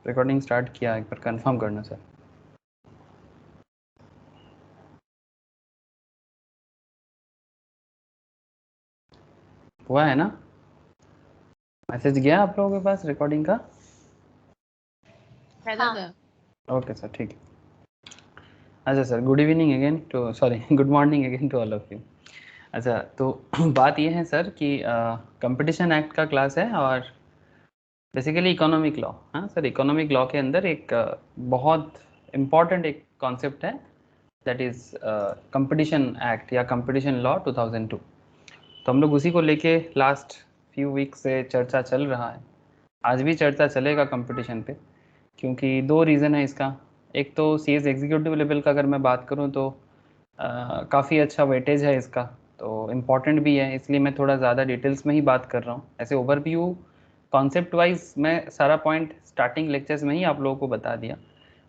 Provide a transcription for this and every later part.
Recording start किया, एक बार confirm करना सर। हुआ है ना? मैसेज गया आप लोगों के पास रिकॉर्डिंग का? हाँ। ओके सर, ठीक है। अच्छा sir, good evening again to, sorry good morning again to all of you. अच्छा, तो बात ये है सर कि कंपटीशन एक्ट का क्लास है और बेसिकली इकोनॉमिक लॉ। हाँ सर, इकोनॉमिक लॉ के अंदर एक बहुत इम्पॉर्टेंट एक कॉन्सेप्ट है, दैट इज़ कंपटीशन एक्ट या कंपटीशन लॉ 2002। तो हम लोग उसी को लेके लास्ट फ्यू वीक से चर्चा चल रहा है। आज भी चर्चा चलेगा कंपटीशन पे, क्योंकि दो रीज़न है इसका। एक तो सीएस एग्जीक्यूटिव लेवल का अगर मैं बात करूं तो काफ़ी अच्छा वेटेज है इसका, तो इम्पॉर्टेंट भी है, इसलिए मैं थोड़ा ज़्यादा डिटेल्स में ही बात कर रहा हूँ। ऐसे ओवरव्यू कॉन्सेप्ट वाइज मैं सारा पॉइंट स्टार्टिंग लेक्चर्स में ही आप लोगों को बता दिया,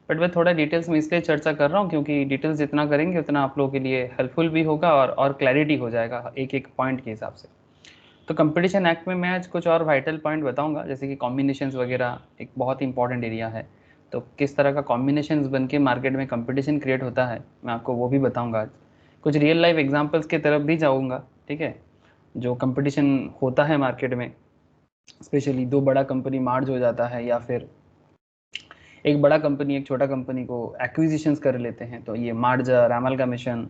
बट मैं थोड़ा डिटेल्स में इसलिए चर्चा कर रहा हूँ क्योंकि डिटेल्स जितना करेंगे उतना आप लोगों के लिए हेल्पफुल भी होगा और क्लैरिटी हो जाएगा एक एक पॉइंट के हिसाब से। तो कंपटीशन एक्ट में मैं आज कुछ और वाइटल पॉइंट बताऊंगा, जैसे कि कॉम्बिनेशंस वगैरह एक बहुत इंपॉर्टेंट एरिया है, तो किस तरह का कॉम्बिनेशंस बन के मार्केट में कंपटीशन क्रिएट होता है मैं आपको वो भी बताऊंगा आज। कुछ रियल लाइफ एग्जांपल्स की तरफ भी जाऊंगा, ठीक है, जो कंपटीशन होता है मार्केट में, स्पेशली दो बड़ा कंपनी मार्ज हो जाता है या फिर एक बड़ा कंपनी एक छोटा कंपनी को एक्विजिशंस कर लेते हैं, तो ये मार्जर, अमाल्गमेशन,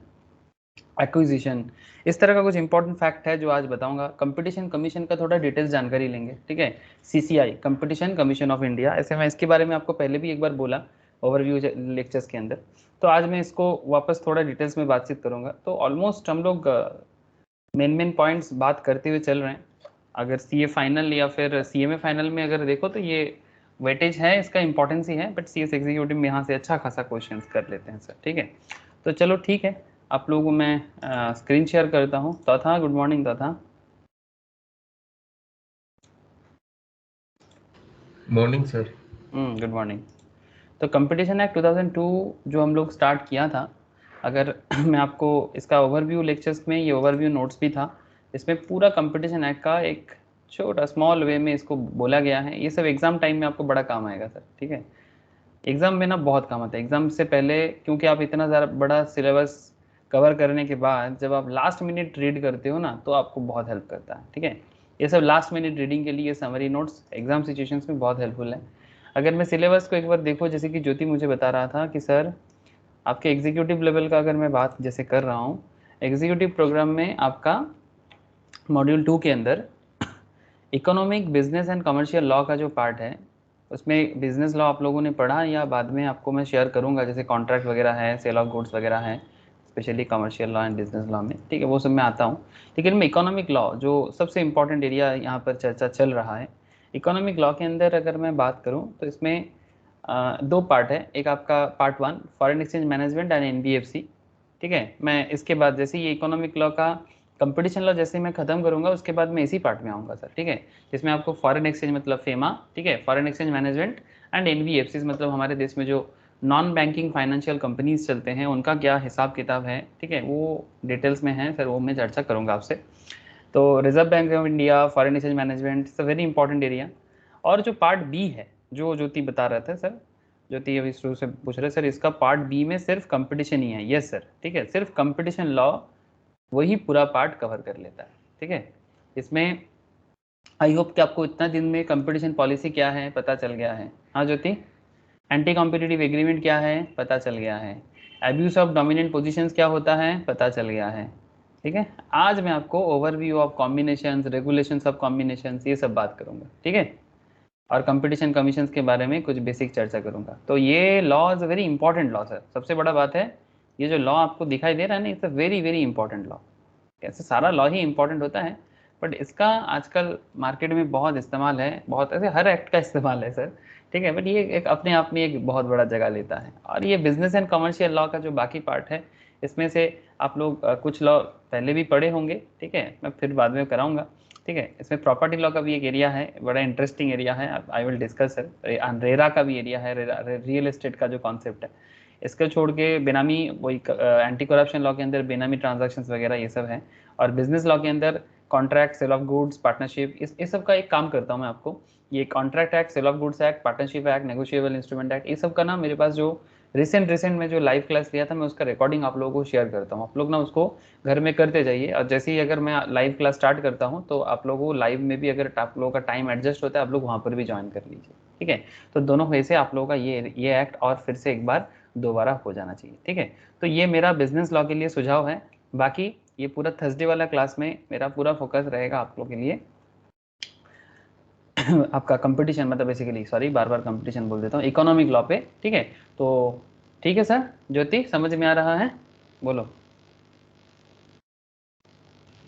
एक्विजिशन, इस तरह का कुछ इंपॉर्टेंट फैक्ट है जो आज बताऊंगा। कंपटीशन कमीशन का थोड़ा डिटेल्स जानकारी लेंगे, ठीक है, CCI, competition commission of India, ऐसे मैं इसके बारे में आपको पहले भी एक बार बोला ओवरव्यू लेक्चर्स के अंदर, तो आज मैं इसको वापस थोड़ा डिटेल्स में बातचीत करूंगा। तो ऑलमोस्ट हम लोग मेन पॉइंट्स बात करते हुए चल रहे हैं। अगर सीए फाइनल या फिर सीएमए फाइनल में अगर देखो तो ये वेटेज है, इसका इंपॉर्टेंस ही है, बट सीएस एग्जीक्यूटिव में यहाँ से अच्छा खासा क्वेश्चंस कर लेते हैं सर, ठीक है। तो चलो ठीक है, आप लोगों को मैं स्क्रीन शेयर करता हूँ। तथा गुड मॉर्निंग तथा। Morning sir. Good morning. तो कंपटीशन एक्ट 2002 जो हम लोग स्टार्ट किया था, अगर मैं आपको इसका ओवरव्यू लेक्चर्स में ये ओवरव्यू नोट्स भी था, इसमें पूरा कंपटीशन एक्ट का एक छोटा स्मॉल वे में इसको बोला गया है। ये सब एग्जाम टाइम में आपको बड़ा काम आएगा सर, ठीक है, एग्जाम में ना बहुत काम आता है। एग्जाम से पहले क्योंकि आप इतना ज़्यादा बड़ा सिलेबस कवर करने के बाद जब आप लास्ट मिनट रीड करते हो ना, तो आपको बहुत हेल्प करता है, ठीक है। ये सब लास्ट मिनट रीडिंग के लिए समरी नोट्स एग्जाम सिचुएशंस में बहुत हेल्पफुल है। अगर मैं सिलेबस को एक बार देखो, जैसे कि ज्योति मुझे बता रहा था कि सर आपके एग्जीक्यूटिव लेवल का अगर मैं बात जैसे कर रहा हूँ, एग्जीक्यूटिव प्रोग्राम में आपका मॉड्यूल 2 के अंदर economic, business and commercial law का जो पार्ट है, उसमें बिजनेस लॉ आप लोगों ने पढ़ा या बाद में आपको मैं शेयर करूंगा, जैसे कॉन्ट्रैक्ट वगैरह है, सेल ऑफ गुड्स वगैरह है, specially commercial law and business law में, ठीक है, वो सब मैं आता हूँ। लेकिन मैं इकोनॉमिक लॉ जो सबसे इंपॉर्टेंट एरिया यहाँ पर चर्चा चल रहा है, इकोनॉमिक लॉ के अंदर अगर मैं बात करूँ तो इसमें दो पार्ट है। एक आपका part 1 foreign exchange management and NBFC, ठीक है। मैं इसके बाद जैसे ये इकोनॉमिक लॉ का कंपटीशन लॉ जैसे मैं खत्म करूंगा उसके बाद मैं इसी पार्ट में आऊँगा सर, ठीक है, जिसमें आपको फॉरेन एक्सचेंज मतलब फेमा, ठीक है, foreign exchange management and NBFC मतलब हमारे देश में जो नॉन बैंकिंग फाइनेंशियल कंपनीज चलते हैं उनका क्या हिसाब किताब है, ठीक है, वो डिटेल्स में है सर, वो मैं चर्चा करूँगा आपसे। तो reserve bank of India, foreign exchange management, it's a very important area. और जो पार्ट बी है, जो ज्योति बता रहे थे सर, ज्योति अभी शुरू से पूछ रहे सर, इसका पार्ट बी में सिर्फ कंपटीशन ही है। यस सर, ठीक है, सिर्फ कंपटीशन लॉ वही पूरा पार्ट कवर कर लेता है, ठीक है। इसमें आई होप कि आपको इतना दिन में कंपटीशन पॉलिसी क्या है पता चल गया है। हाँ ज्योति, एंटी कॉम्पिटिटिव एग्रीमेंट क्या है पता चल गया है, एब्यूज ऑफ डोमिनेंट पोजीशंस क्या होता है पता चल गया है, ठीक है। आज मैं आपको overview of combinations, regulations of combinations, ये सब बात करूंगा, ठीक है, और कंपटीशन कमीशंस के बारे में कुछ बेसिक चर्चा करूंगा। तो ये law is a very important law sir, सबसे बड़ा बात है ये जो लॉ आपको दिखाई दे रहा है ना, it's a very very important law. ऐसे सारा लॉ ही इंपॉर्टेंट होता है, बट इसका आजकल मार्केट में बहुत इस्तेमाल है, बहुत ऐसे हर एक्ट का इस्तेमाल है सर, ठीक है, बट ये एक अपने आप में एक बहुत बड़ा जगह लेता है। और ये बिजनेस एंड कमर्शियल लॉ का जो बाकी पार्ट है, इसमें से आप लोग कुछ लॉ पहले भी पढ़े होंगे, ठीक है, मैं फिर बाद में कराऊंगा, ठीक है। इसमें प्रॉपर्टी लॉ का भी एक एरिया है, बड़ा इंटरेस्टिंग एरिया है, I will discuss sir. RERA का भी एरिया है, रियल एस्टेट का जो कॉन्सेप्ट है, इसको छोड़ के बेनामी, वही एंटी करप्शन लॉ के अंदर बेनामी ट्रांजैक्शंस वगैरह ये सब है। और बिजनेस लॉ के अंदर contract, sale of goods, partnership, इस सब का एक काम करता हूँ मैं आपको। ये contract act, sale of goods act, partnership act, negotiable instrument act, ये सब का ना मेरे पास जो रिसेंट में जो लाइव क्लास लिया था मैं उसका रिकॉर्डिंग आप लोगों को शेयर करता हूँ। आप लोग ना उसको घर में करते जाइए, और जैसे ही अगर मैं लाइव क्लास स्टार्ट करता हूँ तो आप लोगों को लाइव में भी अगर आप लोगों का टाइम एडजस्ट होता है आप लोग वहाँ पर भी ज्वाइन कर लीजिए, ठीक है। तो दोनों वजह से आप लोगों का ये एक्ट और फिर से एक बार दोबारा हो जाना चाहिए, ठीक है। तो ये मेरा बिजनेस लॉ के लिए सुझाव है। बाकी ये पूरा थर्सडे वाला क्लास में मेरा पूरा फोकस रहेगा आप लोगों के लिए आपका कंपटीशन, मतलब बेसिकली सॉरी बार बार कंपटीशन बोल देता हूँ, इकोनॉमिक लॉ पे, ठीक है। तो ठीक है सर, ज्योति समझ में आ रहा है, बोलो।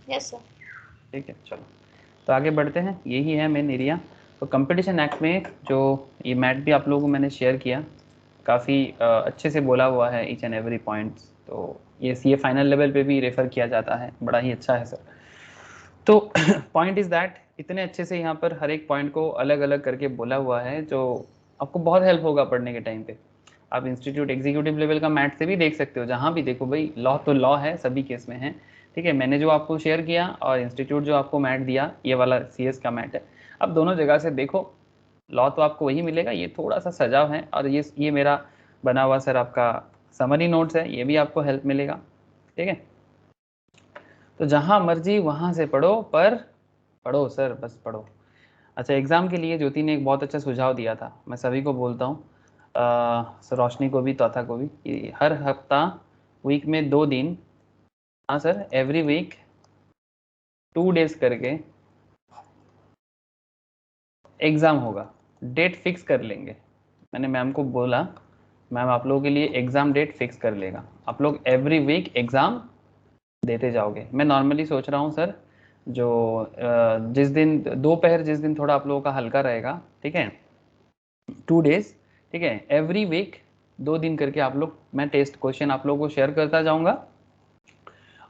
Yes sir. ठीक है, चलो तो आगे बढ़ते हैं, यही है मेन एरिया। तो कंपटीशन एक्ट में जो ये मैट भी आप लोगों को मैंने शेयर किया, काफ़ी अच्छे से बोला हुआ है ईच एंड एवरी पॉइंट्स। तो ये फाइनल लेवल पे भी रेफर किया जाता है, बड़ा ही अच्छा है सर। तो पॉइंट इज़ दैट इतने अच्छे से यहाँ पर हर एक पॉइंट को अलग अलग करके बोला हुआ है, जो आपको बहुत हेल्प होगा पढ़ने के टाइम पे। आप इंस्टीट्यूट एग्जीक्यूटिव लेवल का मैथ से भी देख सकते हो, जहाँ भी देखो भाई लॉ तो लॉ है, सभी केस में है, ठीक है। मैंने जो आपको शेयर किया और इंस्टीट्यूट जो आपको मैथ दिया, ये वाला CS का मैथ है, अब दोनों जगह से देखो, लॉ तो आपको वही मिलेगा, ये थोड़ा सा सजाव है। और ये मेरा बना हुआ सर आपका समरी नोट्स है, ये भी आपको हेल्प मिलेगा, ठीक है। तो जहाँ मर्जी वहाँ से पढ़ो, पर पढ़ो सर, बस पढ़ो। अच्छा, एग्ज़ाम के लिए ज्योति ने एक बहुत अच्छा सुझाव दिया था, मैं सभी को बोलता हूँ, सर रोशनी को भी, तौथा को भी, कि हर हफ्ता वीक में 2 दिन, हाँ सर, एवरी वीक 2 डेज करके एग्ज़ाम होगा। डेट फिक्स कर लेंगे, मैंने मैम को बोला, मैम आप लोगों के लिए एग्ज़ाम डेट फिक्स कर लेगा, आप लोग एवरी वीक एग्ज़ाम देते जाओगे। मैं नॉर्मली सोच रहा हूँ सर, जो जिस दिन दोपहर, जिस दिन थोड़ा आप लोगों का हल्का रहेगा, ठीक है, 2 डेज, ठीक है, एवरी वीक 2 दिन करके आप लोग, मैं टेस्ट क्वेश्चन आप लोगों को शेयर करता जाऊंगा,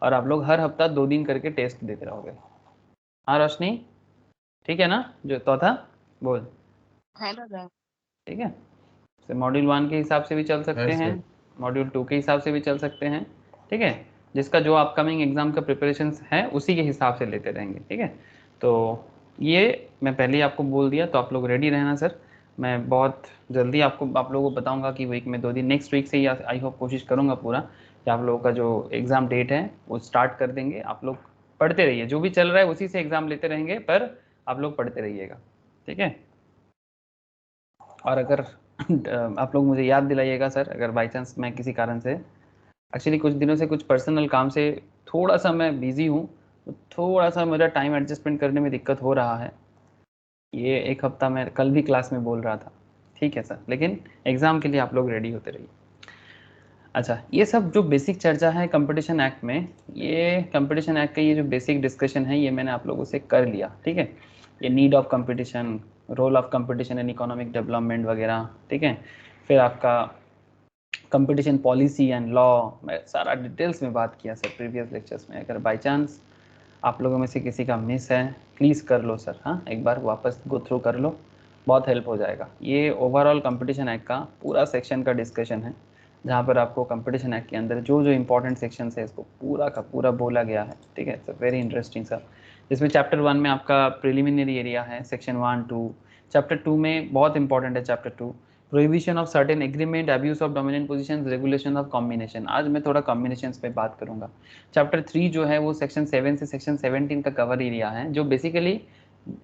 और आप लोग हर हफ्ता 2 दिन करके टेस्ट देते रहोगे। हाँ रोशनी, ठीक है ना, जो तो था बोल, ठीक है। तो मॉड्यूल 1 के हिसाब से भी चल सकते हैं, मॉड्यूल 2 के हिसाब से भी चल सकते हैं, ठीक है। जिसका जो अपकमिंग एग्जाम का प्रिपरेशन है उसी के हिसाब से लेते रहेंगे, ठीक है। तो ये मैं पहले ही आपको बोल दिया, तो आप लोग रेडी रहना सर। मैं बहुत जल्दी आप लोगों को बताऊंगा कि वीक में 2 दिन, नेक्स्ट वीक से ही आई होप कोशिश करूंगा पूरा कि आप लोगों का जो एग्ज़ाम डेट है वो स्टार्ट कर देंगे। आप लोग पढ़ते रहिए, जो भी चल रहा है उसी से एग्ज़ाम लेते रहेंगे, पर आप लोग पढ़ते रहिएगा, ठीक है। और अगर आप लोग मुझे याद दिलाइएगा सर, अगर बाई चांस मैं किसी कारण से, एक्चुअली कुछ दिनों से कुछ पर्सनल काम से थोड़ा सा मैं बिज़ी हूँ, तो थोड़ा सा मेरा टाइम एडजस्टमेंट करने में दिक्कत हो रहा है। ये एक हफ्ता मैं कल भी क्लास में बोल रहा था, ठीक है सर, लेकिन एग्ज़ाम के लिए आप लोग रेडी होते रहिए। अच्छा, ये सब जो बेसिक चर्चा है कंपटीशन एक्ट में, ये कंपटीशन एक्ट का ये जो बेसिक डिस्कशन है ये मैंने आप लोगों से कर लिया, ठीक है। ये need of competition, role of competition in economic development वगैरह, ठीक है। फिर आपका कंपटीशन पॉलिसी एंड लॉ, मैं सारा डिटेल्स में बात किया सर प्रीवियस लेक्चर्स में। अगर बाय चांस आप लोगों में से किसी का मिस है, प्लीज़ कर लो सर, हाँ, एक बार वापस गो थ्रू कर लो, बहुत हेल्प हो जाएगा। ये ओवरऑल कंपटीशन एक्ट का पूरा सेक्शन का डिस्कशन है, जहाँ पर आपको कंपटीशन एक्ट के अंदर जो जो इंपॉर्टेंट सेक्शन है इसको पूरा का पूरा बोला गया है, ठीक है सर। Very interesting sir. इसमें चैप्टर 1 में आपका प्रिलिमिनरी एरिया है, सेक्शन 1, 2। चैप्टर 2 में बहुत इंपॉर्टेंट है chapter 2, prohibition of certain agreement, abuse of dominant positions, regulation of combination. आज मैं थोड़ा कॉम्बिनेशंस पे बात करूंगा। चैप्टर 3 जो है वो सेक्शन 7 से सेक्शन 17 का कवर एरिया है, जो बेसिकली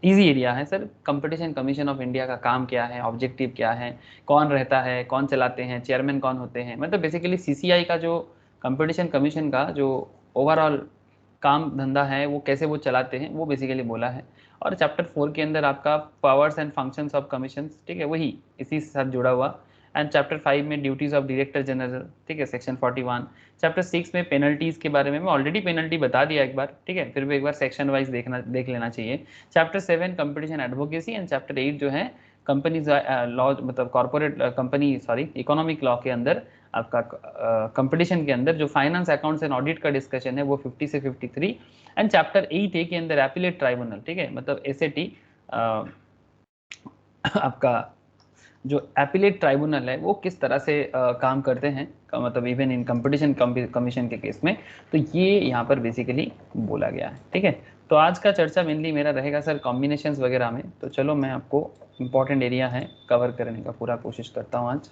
इजी एरिया है sir. Competition commission of India का काम क्या है, ऑब्जेक्टिव क्या है, कौन रहता है, कौन चलाते हैं, चेयरमैन कौन होते हैं, मतलब बेसिकली CCI का जो कंपटीशन कमीशन का जो ओवरऑल काम धंधा है वो कैसे वो चलाते हैं, वो बेसिकली बोला है। और चैप्टर 4 के अंदर आपका powers and functions of commission, ठीक है, वही इसी से साथ जुड़ा हुआ। एंड चैप्टर 5 में ड्यूटीज ऑफ डायरेक्टर जनरल, ठीक है, सेक्शन 41। चैप्टर 6 में पेनल्टीज के बारे में मैं ऑलरेडी पेनल्टी बता दिया एक बार, ठीक है, फिर भी एक बार सेक्शन वाइज देख लेना चाहिए। Chapter 7 competition advocacy, and chapter 8 जो है कंपनीज लॉ, मतलब corporate company sorry economic law के अंदर आपका कंपटीशन के अंदर जो फाइनेंस अकाउंट्स एंड ऑडिट का डिस्कशन है वो 50 से 53। एंड चैप्टर 8A के अंदर एपिलेट ट्राइब्यूनल, ठीक है, मतलब SAT आपका जो एपिलेट ट्राइब्यूनल है वो किस तरह से काम करते हैं, मतलब इवन इन कंपटीशन कमीशन के केस में, तो ये यहाँ पर बेसिकली बोला गया है, ठीक है। तो आज का चर्चा मेनली मेरा रहेगा सर कॉम्बिनेशंस वगैरह में। तो चलो मैं आपको इम्पोर्टेंट एरिया है कवर करने का पूरा कोशिश करता हूँ आज।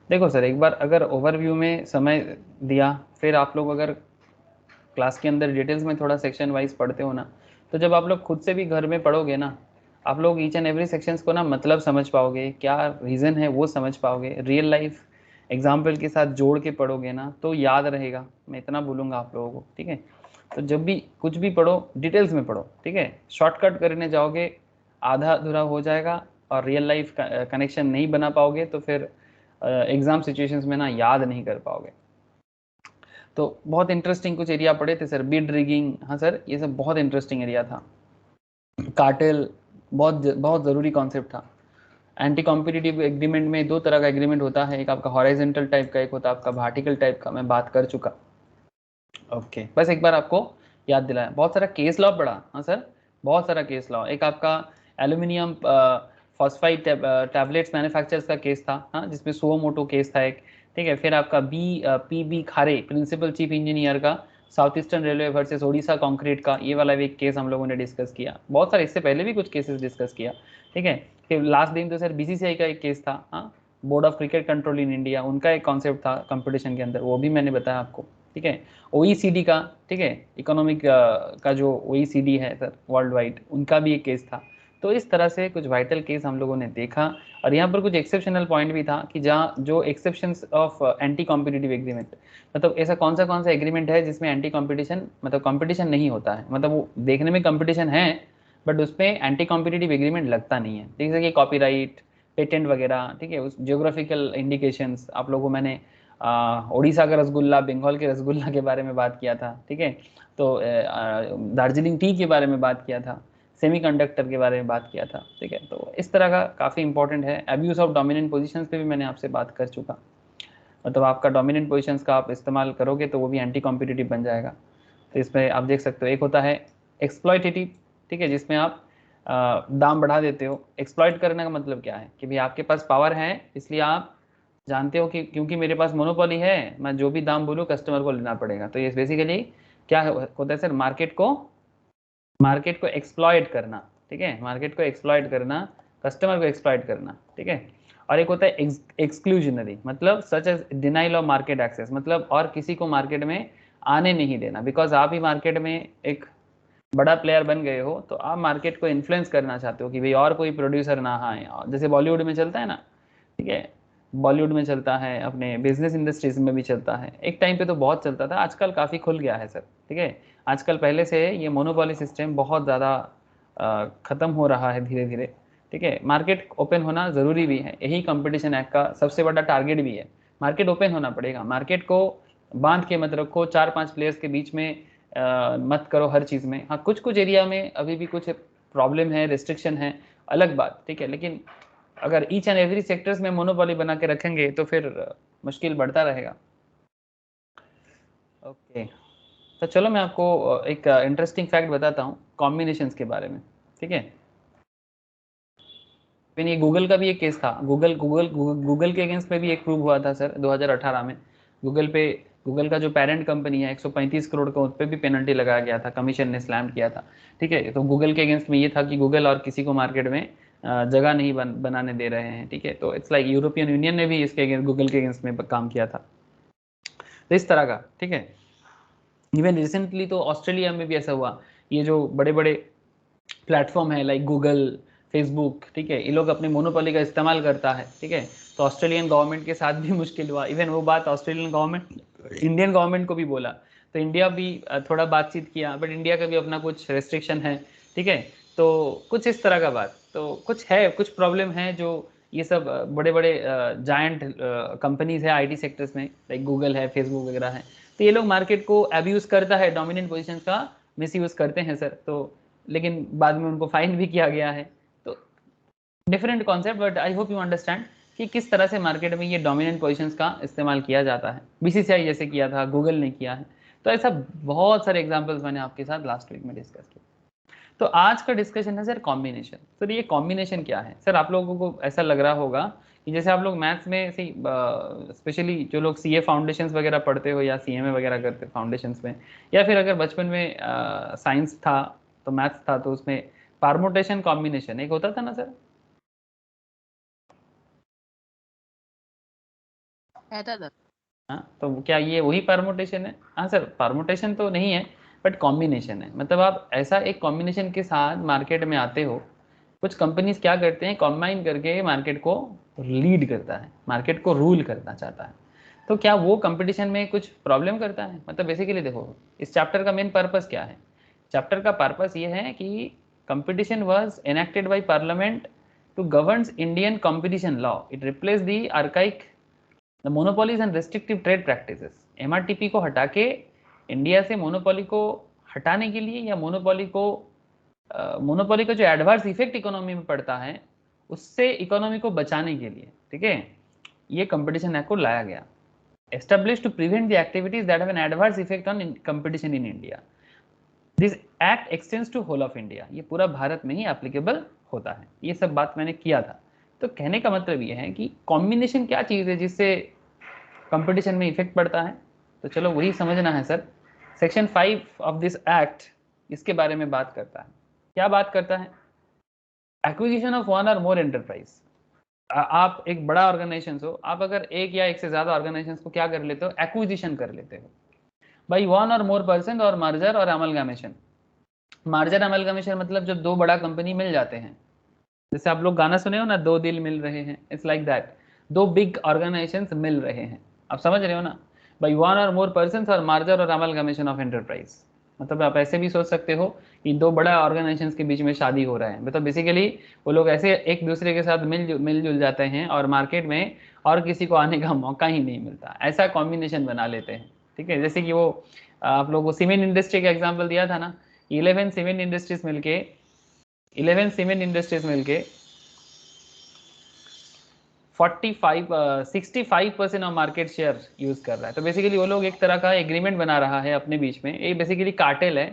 देखो सर, एक बार अगर ओवरव्यू में समय दिया, फिर आप लोग अगर क्लास के अंदर डिटेल्स में थोड़ा सेक्शन वाइज पढ़ते हो ना, तो जब आप लोग खुद से भी घर में पढ़ोगे ना, आप लोग ईच एंड एवरी सेक्शंस को ना मतलब समझ पाओगे, क्या रीज़न है वो समझ पाओगे, रियल लाइफ एग्जाम्पल के साथ जोड़ के पढ़ोगे ना तो याद रहेगा। मैं इतना बोलूँगा आप लोगों को, ठीक है। तो जब भी कुछ भी पढ़ो डिटेल्स में पढ़ो, ठीक है। शॉर्टकट करने जाओगे आधा अधूरा हो जाएगा, और रियल लाइफ कनेक्शन नहीं बना पाओगे तो फिर एग्ज़ाम सिचुएशंस में ना याद नहीं कर पाओगे। तो बहुत इंटरेस्टिंग कुछ एरिया पढ़े थे सर, बिड रिगिंग, हाँ सर ये सब बहुत इंटरेस्टिंग एरिया था। कार्टेल बहुत बहुत ज़रूरी कॉन्सेप्ट था। एंटी कॉम्पिटिटिव एग्रीमेंट में दो तरह का एग्रीमेंट होता है, एक आपका हॉरिजॉन्टल टाइप का, एक होता है आपका वर्टिकल टाइप का, मैं बात कर चुका। ओके, बस एक बार आपको याद दिलाया। बहुत सारा केस लॉ पढ़ा, हाँ सर बहुत सारा केस लॉ। एक आपका एल्यूमिनियम फॉस्फाइड टैबलेट्स मैन्युफैक्चरर्स का केस था, हाँ, जिसमें सुओमोटो केस था एक, ठीक है। फिर आपका पी बी खारे प्रिंसिपल चीफ इंजीनियर का south eastern railway versus Odisha concrete का, ये वाला भी एक केस हम लोगों ने डिस्कस किया। बहुत सारे इससे पहले भी कुछ केसेस डिस्कस किया, ठीक है। फिर लास्ट दिन तो सर बीसीसीआई का एक केस था, हाँ, board of cricket control in India, उनका एक कॉन्सेप्ट था कंपटीशन के अंदर, वो भी मैंने बताया आपको, ठीक है। ओईसीडी का, ठीक है, इकोनॉमिक का जो ओईसीडी है सर वर्ल्ड वाइड, उनका भी एक केस था। तो इस तरह से कुछ वाइटल केस हम लोगों ने देखा, और यहाँ पर कुछ एक्सेप्शनल पॉइंट भी था कि जहाँ जो exceptions of anti competitive agreement, मतलब ऐसा कौन सा एग्रीमेंट है जिसमें एंटी कॉम्पिटिशन, मतलब कॉम्पिटिशन नहीं होता है, मतलब वो देखने में कॉम्पिटिशन है बट उसमें एंटी कॉम्पिटिटिव एग्रीमेंट लगता नहीं है, जैसे कि कॉपीराइट, पेटेंट वगैरह, ठीक है। उस जियोग्राफिकल इंडिकेशंस, आप लोगों मैंने उड़ीसा का रसगुल्ला, बंगाल के रसगुल्ला के बारे में बात किया था, ठीक है। तो दार्जिलिंग टी के बारे में बात किया था, सेमीकंडक्टर के बारे में बात किया था, ठीक है। तो इस तरह का काफ़ी इंपॉर्टेंट है। अब्यूज ऑफ डोमिनेंट पोजीशंस पे भी मैंने आपसे बात कर चुका, मतलब आपका डोमिनेंट पोजीशंस का आप इस्तेमाल करोगे तो वो भी एंटी कॉम्पिटिटिव बन जाएगा। तो इसमें आप देख सकते हो, एक होता है एक्सप्लॉयटेटिव, ठीक है, जिसमें आप दाम बढ़ा देते हो। एक्सप्लॉयट करने का मतलब क्या है कि भाई आपके पास पावर है, इसलिए आप जानते हो कि क्योंकि मेरे पास मोनोपोली है, मैं जो भी दाम बोलूँ कस्टमर को लेना पड़ेगा। तो ये बेसिकली क्या होता है सर, मार्केट को एक्सप्लॉयट करना, ठीक है, मार्केट को एक्सप्लॉयट करना, कस्टमर को एक्सप्लॉयट करना, ठीक है। और एक होता है एक्सक्लूजनरी, मतलब such as denial of market access, मतलब और किसी को मार्केट में आने नहीं देना, बिकॉज आप ही मार्केट में एक बड़ा प्लेयर बन गए हो, तो आप मार्केट को इन्फ्लुएंस करना चाहते हो कि भाई और कोई प्रोड्यूसर ना आए, जैसे बॉलीवुड में चलता है ना, ठीक है। बॉलीवुड में चलता है, अपने बिजनेस इंडस्ट्रीज में भी चलता है, एक टाइम पे तो बहुत चलता था, आजकल काफ़ी खुल गया है सर, ठीक है। आजकल पहले से ये मोनोपोली सिस्टम बहुत ज़्यादा ख़त्म हो रहा है धीरे धीरे, ठीक है। मार्केट ओपन होना ज़रूरी भी है, यही कंपटीशन एक्ट का सबसे बड़ा टारगेट भी है। मार्केट ओपन होना पड़ेगा, मार्केट को बांध के मत रखो, 4-5 प्लेयर्स के बीच में मत करो हर चीज़ में। हाँ, कुछ कुछ एरिया में अभी भी कुछ प्रॉब्लम है, रिस्ट्रिक्शन है, अलग बात, ठीक है। लेकिन अगर ईच एंड एवरी सेक्टर्स में मोनोपोली बना के रखेंगे तो फिर मुश्किल बढ़ता रहेगा। ओके, तो चलो मैं आपको एक इंटरेस्टिंग फैक्ट बताता हूँ कॉम्बिनेशंस के बारे में, ठीक है। फिर ये गूगल का भी एक केस था, गूगल के अगेंस्ट में भी एक प्रूव हुआ था सर 2018 में। गूगल पे, गूगल का जो पेरेंट कंपनी है 135 करोड़ का, उस पर भी पेनल्टी लगाया गया था, कमीशन ने स्लैम किया था, ठीक है। तो गूगल के अगेंस्ट में ये था कि गूगल और किसी को मार्केट में जगह नहीं बनाने दे रहे हैं, ठीक है। तो इट्स लाइक यूरोपियन यूनियन ने भी इसके अगेंस्ट, गूगल के अगेंस्ट में काम किया था, तो इस तरह का, ठीक है। इवन रिसेंटली तो ऑस्ट्रेलिया में भी ऐसा हुआ, ये जो बड़े बड़े प्लेटफॉर्म है लाइक गूगल, फेसबुक, ठीक है, ये लोग अपने मोनोपोली का इस्तेमाल करता है, ठीक है। तो ऑस्ट्रेलियन गवर्नमेंट के साथ भी मुश्किल हुआ, इवन वो बात ऑस्ट्रेलियन गवर्नमेंट इंडियन गवर्नमेंट को भी बोला, तो इंडिया भी थोड़ा बातचीत किया, बट इंडिया का भी अपना कुछ रेस्ट्रिक्शन है, ठीक है। तो कुछ इस तरह का बात, तो कुछ है, कुछ प्रॉब्लम है जो ये सब बड़े बड़े जायंट कंपनीज है आईटी सेक्टर्स में, लाइक गूगल है, फेसबुक वगैरह है, तो ये लोग मार्केट को अब्यूज करता है, डोमिनेंट पोजीशन का मिसयूज करते हैं सर। तो लेकिन बाद में उनको फाइन भी किया गया है। तो different concept, but I hope you understand कि किस तरह से मार्केट में ये डोमिनेंट पोजीशंस का इस्तेमाल किया जाता है। बीसीसीआई जैसे किया था, गूगल ने किया है, तो ऐसा बहुत सारे एग्जांपल्स मैंने आपके साथ लास्ट वीक में डिस्कस किया। तो आज का डिस्कशन है सर कॉम्बिनेशन। सर ये कॉम्बिनेशन क्या है सर, आप लोगों को ऐसा लग रहा होगा कि जैसे आप लोग मैथ्स में ऐसे स्पेशली जो लोग सीए फाउंडेशंस वगैरह पढ़ते हो या सीएमए वगैरह करते हो फाउंडेशंस में, या फिर अगर बचपन में साइंस था तो मैथ्स था तो उसमें परमुटेशन कॉम्बिनेशन एक होता था ना सर? हाँ, तो क्या ये वही परमुटेशन है? हाँ सर, परमुटेशन तो नहीं है बट कॉम्बिनेशन है। मतलब आप ऐसा एक कॉम्बिनेशन के साथ मार्केट में आते हो। कुछ कंपनीज क्या करते हैं, कॉम्बाइन करके मार्केट को लीड करता है, मार्केट को रूल करना चाहता है। तो क्या वो कंपटीशन में कुछ प्रॉब्लम करता है? मतलब बेसिकली देखो, इस चैप्टर का मेन पर्पस क्या है? चैप्टर का पर्पस ये है कि competition was enacted by parliament to govern Indian competition law. It replace the archaic the monopolies and restrictive trade practices. MRTP को हटा के इंडिया से मोनोपोली को हटाने के लिए, या मोनोपोली का जो एडवर्स इफेक्ट इकोनॉमी में पड़ता है उससे इकोनॉमी को बचाने के लिए, ठीक है, ये कंपटीशन एक्ट को लाया गया। Establish to prevent the activities that have an adverse effect on competition in India. This act extends to whole of India. ये पूरा भारत में ही एप्लीकेबल होता है। ये सब बात मैंने किया था। तो कहने का मतलब ये है कि कॉम्बिनेशन क्या चीज़ है जिससे कंपटीशन में इफेक्ट पड़ता है। तो चलो वही समझना है sir. Section 5 of this act इसके बारे में बात करता है। क्या बात करता है? एक्विजिशन ऑफ वन और मोर एंटरप्राइज। आप एक बड़ा ऑर्गेनाइजेशन हो, आप अगर एक या एक से ज्यादा ऑर्गेनाइजेशन को क्या कर लेते हो, एक्विजिशन कर लेते हो बाई वन और मोर पर्सन और मर्जर और अमलगामेशन। मर्जर अमलगामेशन मतलब जब दो बड़ा कंपनी मिल जाते हैं, जैसे आप लोग गाना सुने हो ना, दो दिल मिल रहे हैं, इट्स लाइक दैट। दो बिग ऑर्गेनाइजेशंस मिल रहे हैं, आप समझ रहे हो ना? बाई वन और मोर पर्सन और मर्जर और अमलगामेशन ऑफ एंटरप्राइज। मतलब आप ऐसे भी सोच सकते हो कि दो बड़ा ऑर्गेनाइजेशंस के बीच में शादी हो रहा है। मतलब बेसिकली वो लोग ऐसे एक दूसरे के साथ मिलजुल जाते हैं और मार्केट में और किसी को आने का मौका ही नहीं मिलता, ऐसा कॉम्बिनेशन बना लेते हैं। ठीक है, जैसे कि वो आप लोग को सीमेंट इंडस्ट्री का एग्जाम्पल दिया था ना, 11 सीमेंट इंडस्ट्रीज मिलके 65% ऑफ मार्केट शेयर यूज कर रहा है। तो बेसिकली वो लोग एक तरह का एग्रीमेंट बना रहा है अपने बीच में, ये बेसिकली कार्टेल है,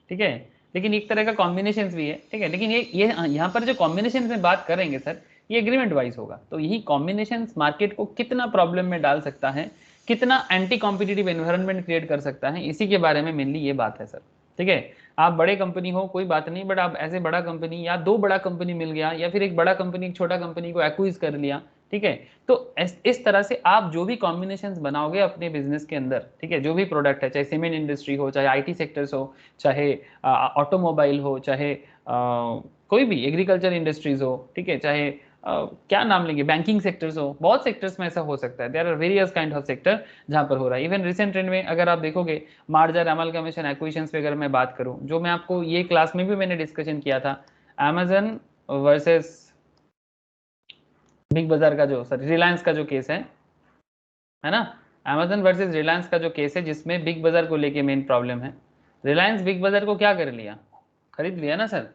ठीक है, लेकिन एक तरह का कॉम्बिनेशन भी है, ठीक है। लेकिन ये यहाँ पर जो कॉम्बिनेशन में बात करेंगे सर, ये एग्रीमेंट वाइज होगा। तो यही कॉम्बिनेशन मार्केट को कितना प्रॉब्लम में डाल सकता है, कितना एंटी कॉम्पिटिटिव एनवायरनमेंट क्रिएट कर सकता है, इसी के बारे में मेनली ये बात है सर। ठीक है, आप बड़े कंपनी हो कोई बात नहीं, बट आप ऐसे बड़ा कंपनी या दो बड़ा कंपनी मिल गया, या फिर एक बड़ा कंपनी एक छोटा कंपनी को एक्वाइज कर लिया, ठीक है, तो इस तरह से आप जो भी कॉम्बिनेशंस बनाओगे अपने बिजनेस के अंदर, ठीक है, जो भी प्रोडक्ट है, चाहे सीमेंट इंडस्ट्री हो, चाहे आईटी सेक्टर्स हो, चाहे ऑटोमोबाइल हो, चाहे कोई भी एग्रीकल्चर इंडस्ट्रीज हो, ठीक है, चाहे क्या नाम लेंगे, बैंकिंग सेक्टर्स हो, बहुत सेक्टर्स में ऐसा हो सकता है। There are various kind of sector जहां पर हो रहा है। इवन रिसेंट ट्रेंड में अगर आप देखोगे, मार्जर अमलगमेशन एक्विजिशंस पे अगर मैं बात करूं, जो मैं आपको ये क्लास में भी मैंने डिस्कशन किया था, अमेजन वर्सेस बिग बाजार का जो सर रिलायंस का जो केस है ना, अमेजन वर्सेस रिलायंस का जो केस है, जिसमें बिग बाजार को लेके मेन प्रॉब्लम है। रिलायंस बिग बाजार को क्या कर लिया, खरीद लिया ना सर।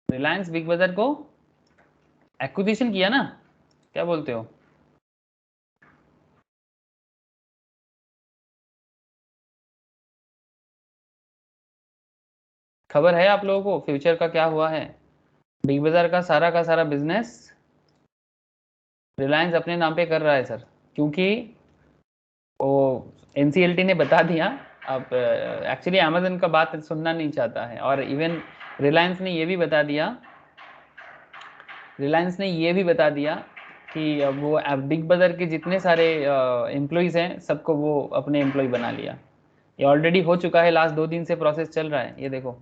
रिलायंस बिग बाजार को एक्विजिशन किया ना, क्या बोलते हो? खबर है आप लोगों को फ्यूचर का क्या हुआ है? बिग बाजार का सारा बिजनेस रिलायंस अपने नाम पे कर रहा है सर, क्योंकि वो एनसीएलटी ने बता दिया। अब एक्चुअली अमेजन का बात सुनना नहीं चाहता है, और इवन रिलायंस ने ये भी बता दिया, कि अब वो बिग बाजार के जितने सारे एम्प्लॉयज़ हैं सबको वो अपने एम्प्लॉय बना लिया। ये ऑलरेडी हो चुका है, लास्ट 2 दिन से प्रोसेस चल रहा है, ये देखो।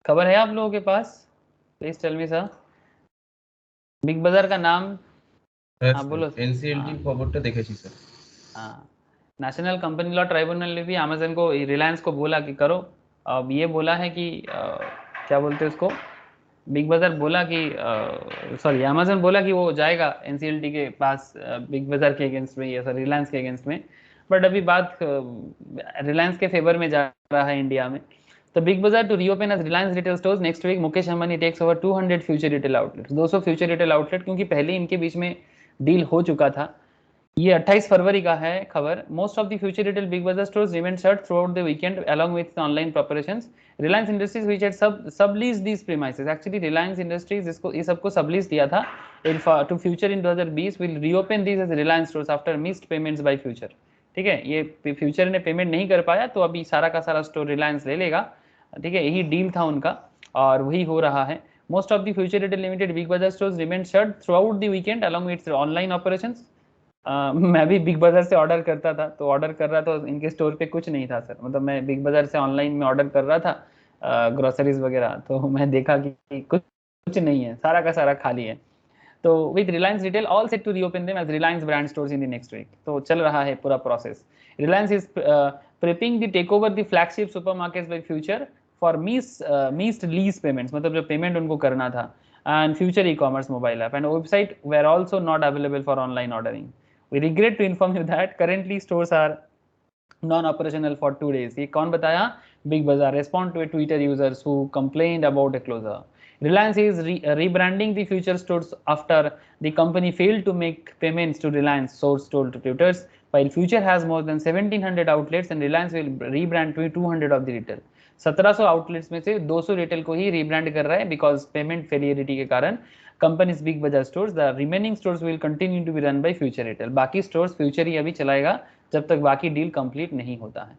खबर है आप लोगों के पास? Please tell me sir. Big Bazaar का नाम, हाँ बोलो। एनसीएलटी খবরটা দেখেছি স্যার। हाँ, नेशनल कंपनी लॉ ट्राइब्यूनल ने भी अमेजन को, रिलायंस को बोला कि करो। अब ये बोला है कि क्या बोलते हैं उसको, बिग बाजार बोला कि सॉरी अमेजन बोला कि वो जाएगा एनसीएलटी के पास बिग बाजार के अगेंस्ट में, या सर रिलायंस के अगेंस्ट में। बट अभी बात रिलायंस के फेवर में जा रहा है इंडिया में। तो Big Bazaar to reopen as Reliance Retail stores next week. Mukesh Ambani takes over 200 Future Retail outlets, 200 Future Retail outlet, क्योंकि पहले इनके बीच में डील हो चुका था ये 28 फरवरी का है खबर। Most of the Future Retail Big बाजार stores remain shut throughout the weekend along with online preparations. Reliance Industries which had sublease these premises, actually Reliance Industries इसको ये सबको सबलीज दिया था to Future in 2020 will reopen this as Reliance stores after missed payments by Future. ठीक है, ये future ने payment नहीं कर पाया तो अभी सारा का सारा स्टोर रिलायंस ले लेगा। ठीक है, यही डील था उनका और वही हो रहा है। Most of the Future Retail limited Big बाजार stores remain shut throughout the weekend along with online operations. मैं भी बिग बाजार से ऑर्डर करता था, तो ऑर्डर कर रहा था इनके स्टोर पे कुछ नहीं था सर। मतलब मैं बिग बाजार से ऑनलाइन में ऑर्डर कर रहा था ग्रोसरीज वगैरह, तो मैं देखा कि कुछ नहीं है, सारा का सारा खाली है। तो with Reliance Retail all set to reopen them as Reliance brand stores in the next week. तो चल रहा है पूरा process. Reliance is preparing the take over the flagship supermarkets by Future for missed lease payments, मतलब जो पेमेंट उनको करना था, and Future e commerce mobile app and website were also not available for online ordering. We regret to inform you that currently stores are non-operational for 2 days. ये कौन बताया? Big Bazaar respond to a Twitter users who complained about a closure. Reliance is rebranding the future stores after the company failed to make payments to Reliance, source told to Reuters. While Future has more than 1700 outlets and Reliance will rebrand to 200 of the retail. 1700 outlets में से 200 retail को ही rebrand कर रहा है because payment फेलियरिटी के कारण। Companies Big बाजार stores, the remaining stores will continue to be run by Future Retail. बाकी स्टोर्स फ्यूचर ही अभी चलाएगा जब तक बाकी डील कंप्लीट नहीं होता है।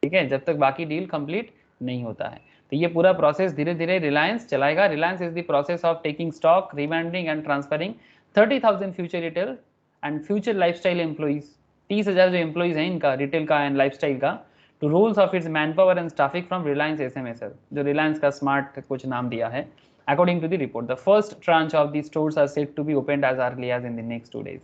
ठीक है, जब तक बाकी डील कंप्लीट नहीं होता है तो ये पूरा प्रोसेस धीरे धीरे रिलायंस चलाएगा। Reliance is the process of taking stock, rebranding and transferring 30,000 Future Retail and Future Lifestyle employees. 30,000 जो एम्प्लॉइज हैं इनका रिटेल का एंड लाइफस्टाइल का, to rolls of its manpower and staffing from Reliance SMSL, जो Reliance का smart कुछ नाम दिया है। According to the report, the first tranche of the stores are set to be opened as early as in the next 2 days.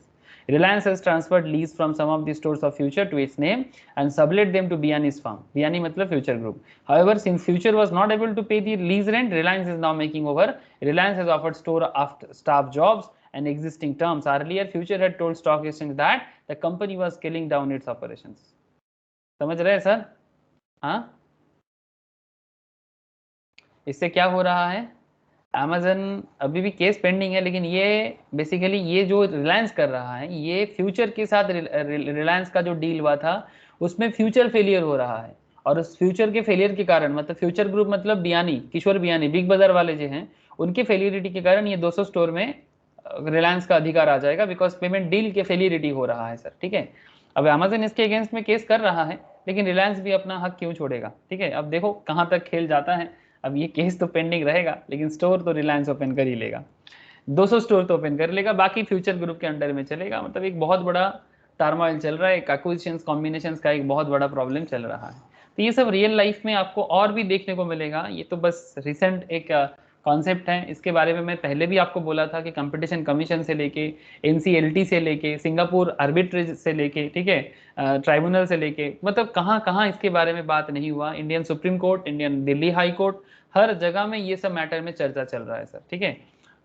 Reliance has transferred lease from some of the stores of Future to its name and sublet them to Biyani's firm. Biyani matlab Future Group. However, since Future was not able to pay the lease rent, Reliance is now making over. Reliance has offered store staff jobs and existing terms. Earlier, Future had told stock exchange that the company was scaling down its operations. समझ रहे हैं sir? हाँ, इससे क्या हो रहा है? Amazon अभी भी केस पेंडिंग है, लेकिन ये बेसिकली ये जो रिलायंस कर रहा है ये फ्यूचर के साथ रिलायंस का जो डील हुआ था उसमें फ्यूचर फेलियर हो रहा है। और उस फ्यूचर के फेलियर के कारण, मतलब फ्यूचर ग्रुप मतलब बियानी, किशोर बियानी, बिग बाजार वाले जो हैं उनके फेलियरिटी के कारण ये 200 स्टोर में रिलायंस का अधिकार आ जाएगा बिकॉज पेमेंट डील के फेलियरिटी हो रहा है सर। ठीक है, अब अमेजन इसके अगेंस्ट में केस कर रहा है, लेकिन रिलायंस भी अपना हक क्यों छोड़ेगा? ठीक है, अब देखो कहाँ तक खेल जाता है। अब ये केस तो पेंडिंग रहेगा, लेकिन स्टोर तो रिलायंस ओपन कर ही लेगा, 200 स्टोर तो ओपन कर लेगा, बाकी फ्यूचर ग्रुप के अंडर में चलेगा। मतलब एक बहुत बड़ा टर्मोइल चल रहा है, एक एक्विजिशंस कॉम्बिनेशंस का एक बहुत बड़ा प्रॉब्लम चल रहा है। तो ये सब रियल लाइफ में आपको और भी देखने को मिलेगा। ये तो बस रिसेंट एक कॉन्सेप्ट है, इसके बारे में मैं पहले भी आपको बोला था कि कंपटीशन कमीशन से लेके एनसीएलटी से लेके सिंगापुर आर्बिट्रेज से लेके, ठीक है, ट्राइब्यूनल से लेके, मतलब कहाँ कहाँ इसके बारे में बात नहीं हुआ। Indian Supreme Court, Indian Delhi High Court, हर जगह में ये सब मैटर में चर्चा चल रहा है सर। ठीक है,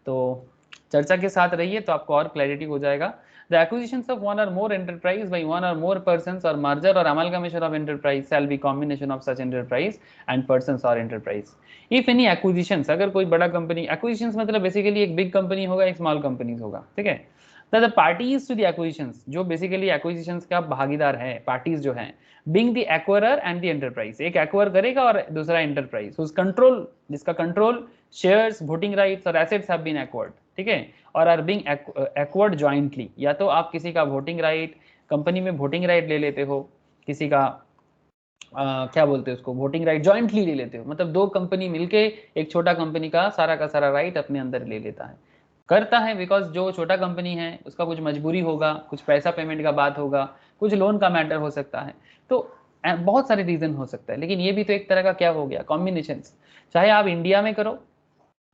तो चर्चा के साथ रहिए तो आपको और क्लैरिटी हो जाएगा। The acquisitions of one or more enterprise by one or more persons or merger or amalgamation of enterprise shall be combination of such enterprise and persons or enterprise. If any acquisitions, अगर कोई बड़ा company, acquisitions मतलब basically एक big company होगा, एक small companies होगा। ठीक है, the parties to the acquisitions, जो बेसिकली acquisitions का भागीदार है, पार्टीज जो हैं, being the acquirer and the enterprise, एक acquire करेगा और दूसरा enterprise, whose control, जिसका control, shares, voting rights or assets have been acquired. ठीक है, और आर बीइंग एक्वायर्ड जॉइंटली, या तो आप किसी का वोटिंग राइट, कंपनी में वोटिंग राइट ले लेते हो, किसी का क्या बोलते हैं उसको, वोटिंग राइट जॉइंटली ले लेते हो, मतलब दो कंपनी मिलके एक छोटा कंपनी का सारा राइट अपने अंदर ले लेता है, करता है। बिकॉज जो छोटा कंपनी है उसका कुछ मजबूरी होगा, कुछ पैसा पेमेंट का बात होगा, कुछ लोन का मैटर हो सकता है, तो बहुत सारे रीजन हो सकता है। लेकिन ये भी तो एक तरह का क्या हो गया, कॉम्बिनेशन। चाहे आप इंडिया में करो,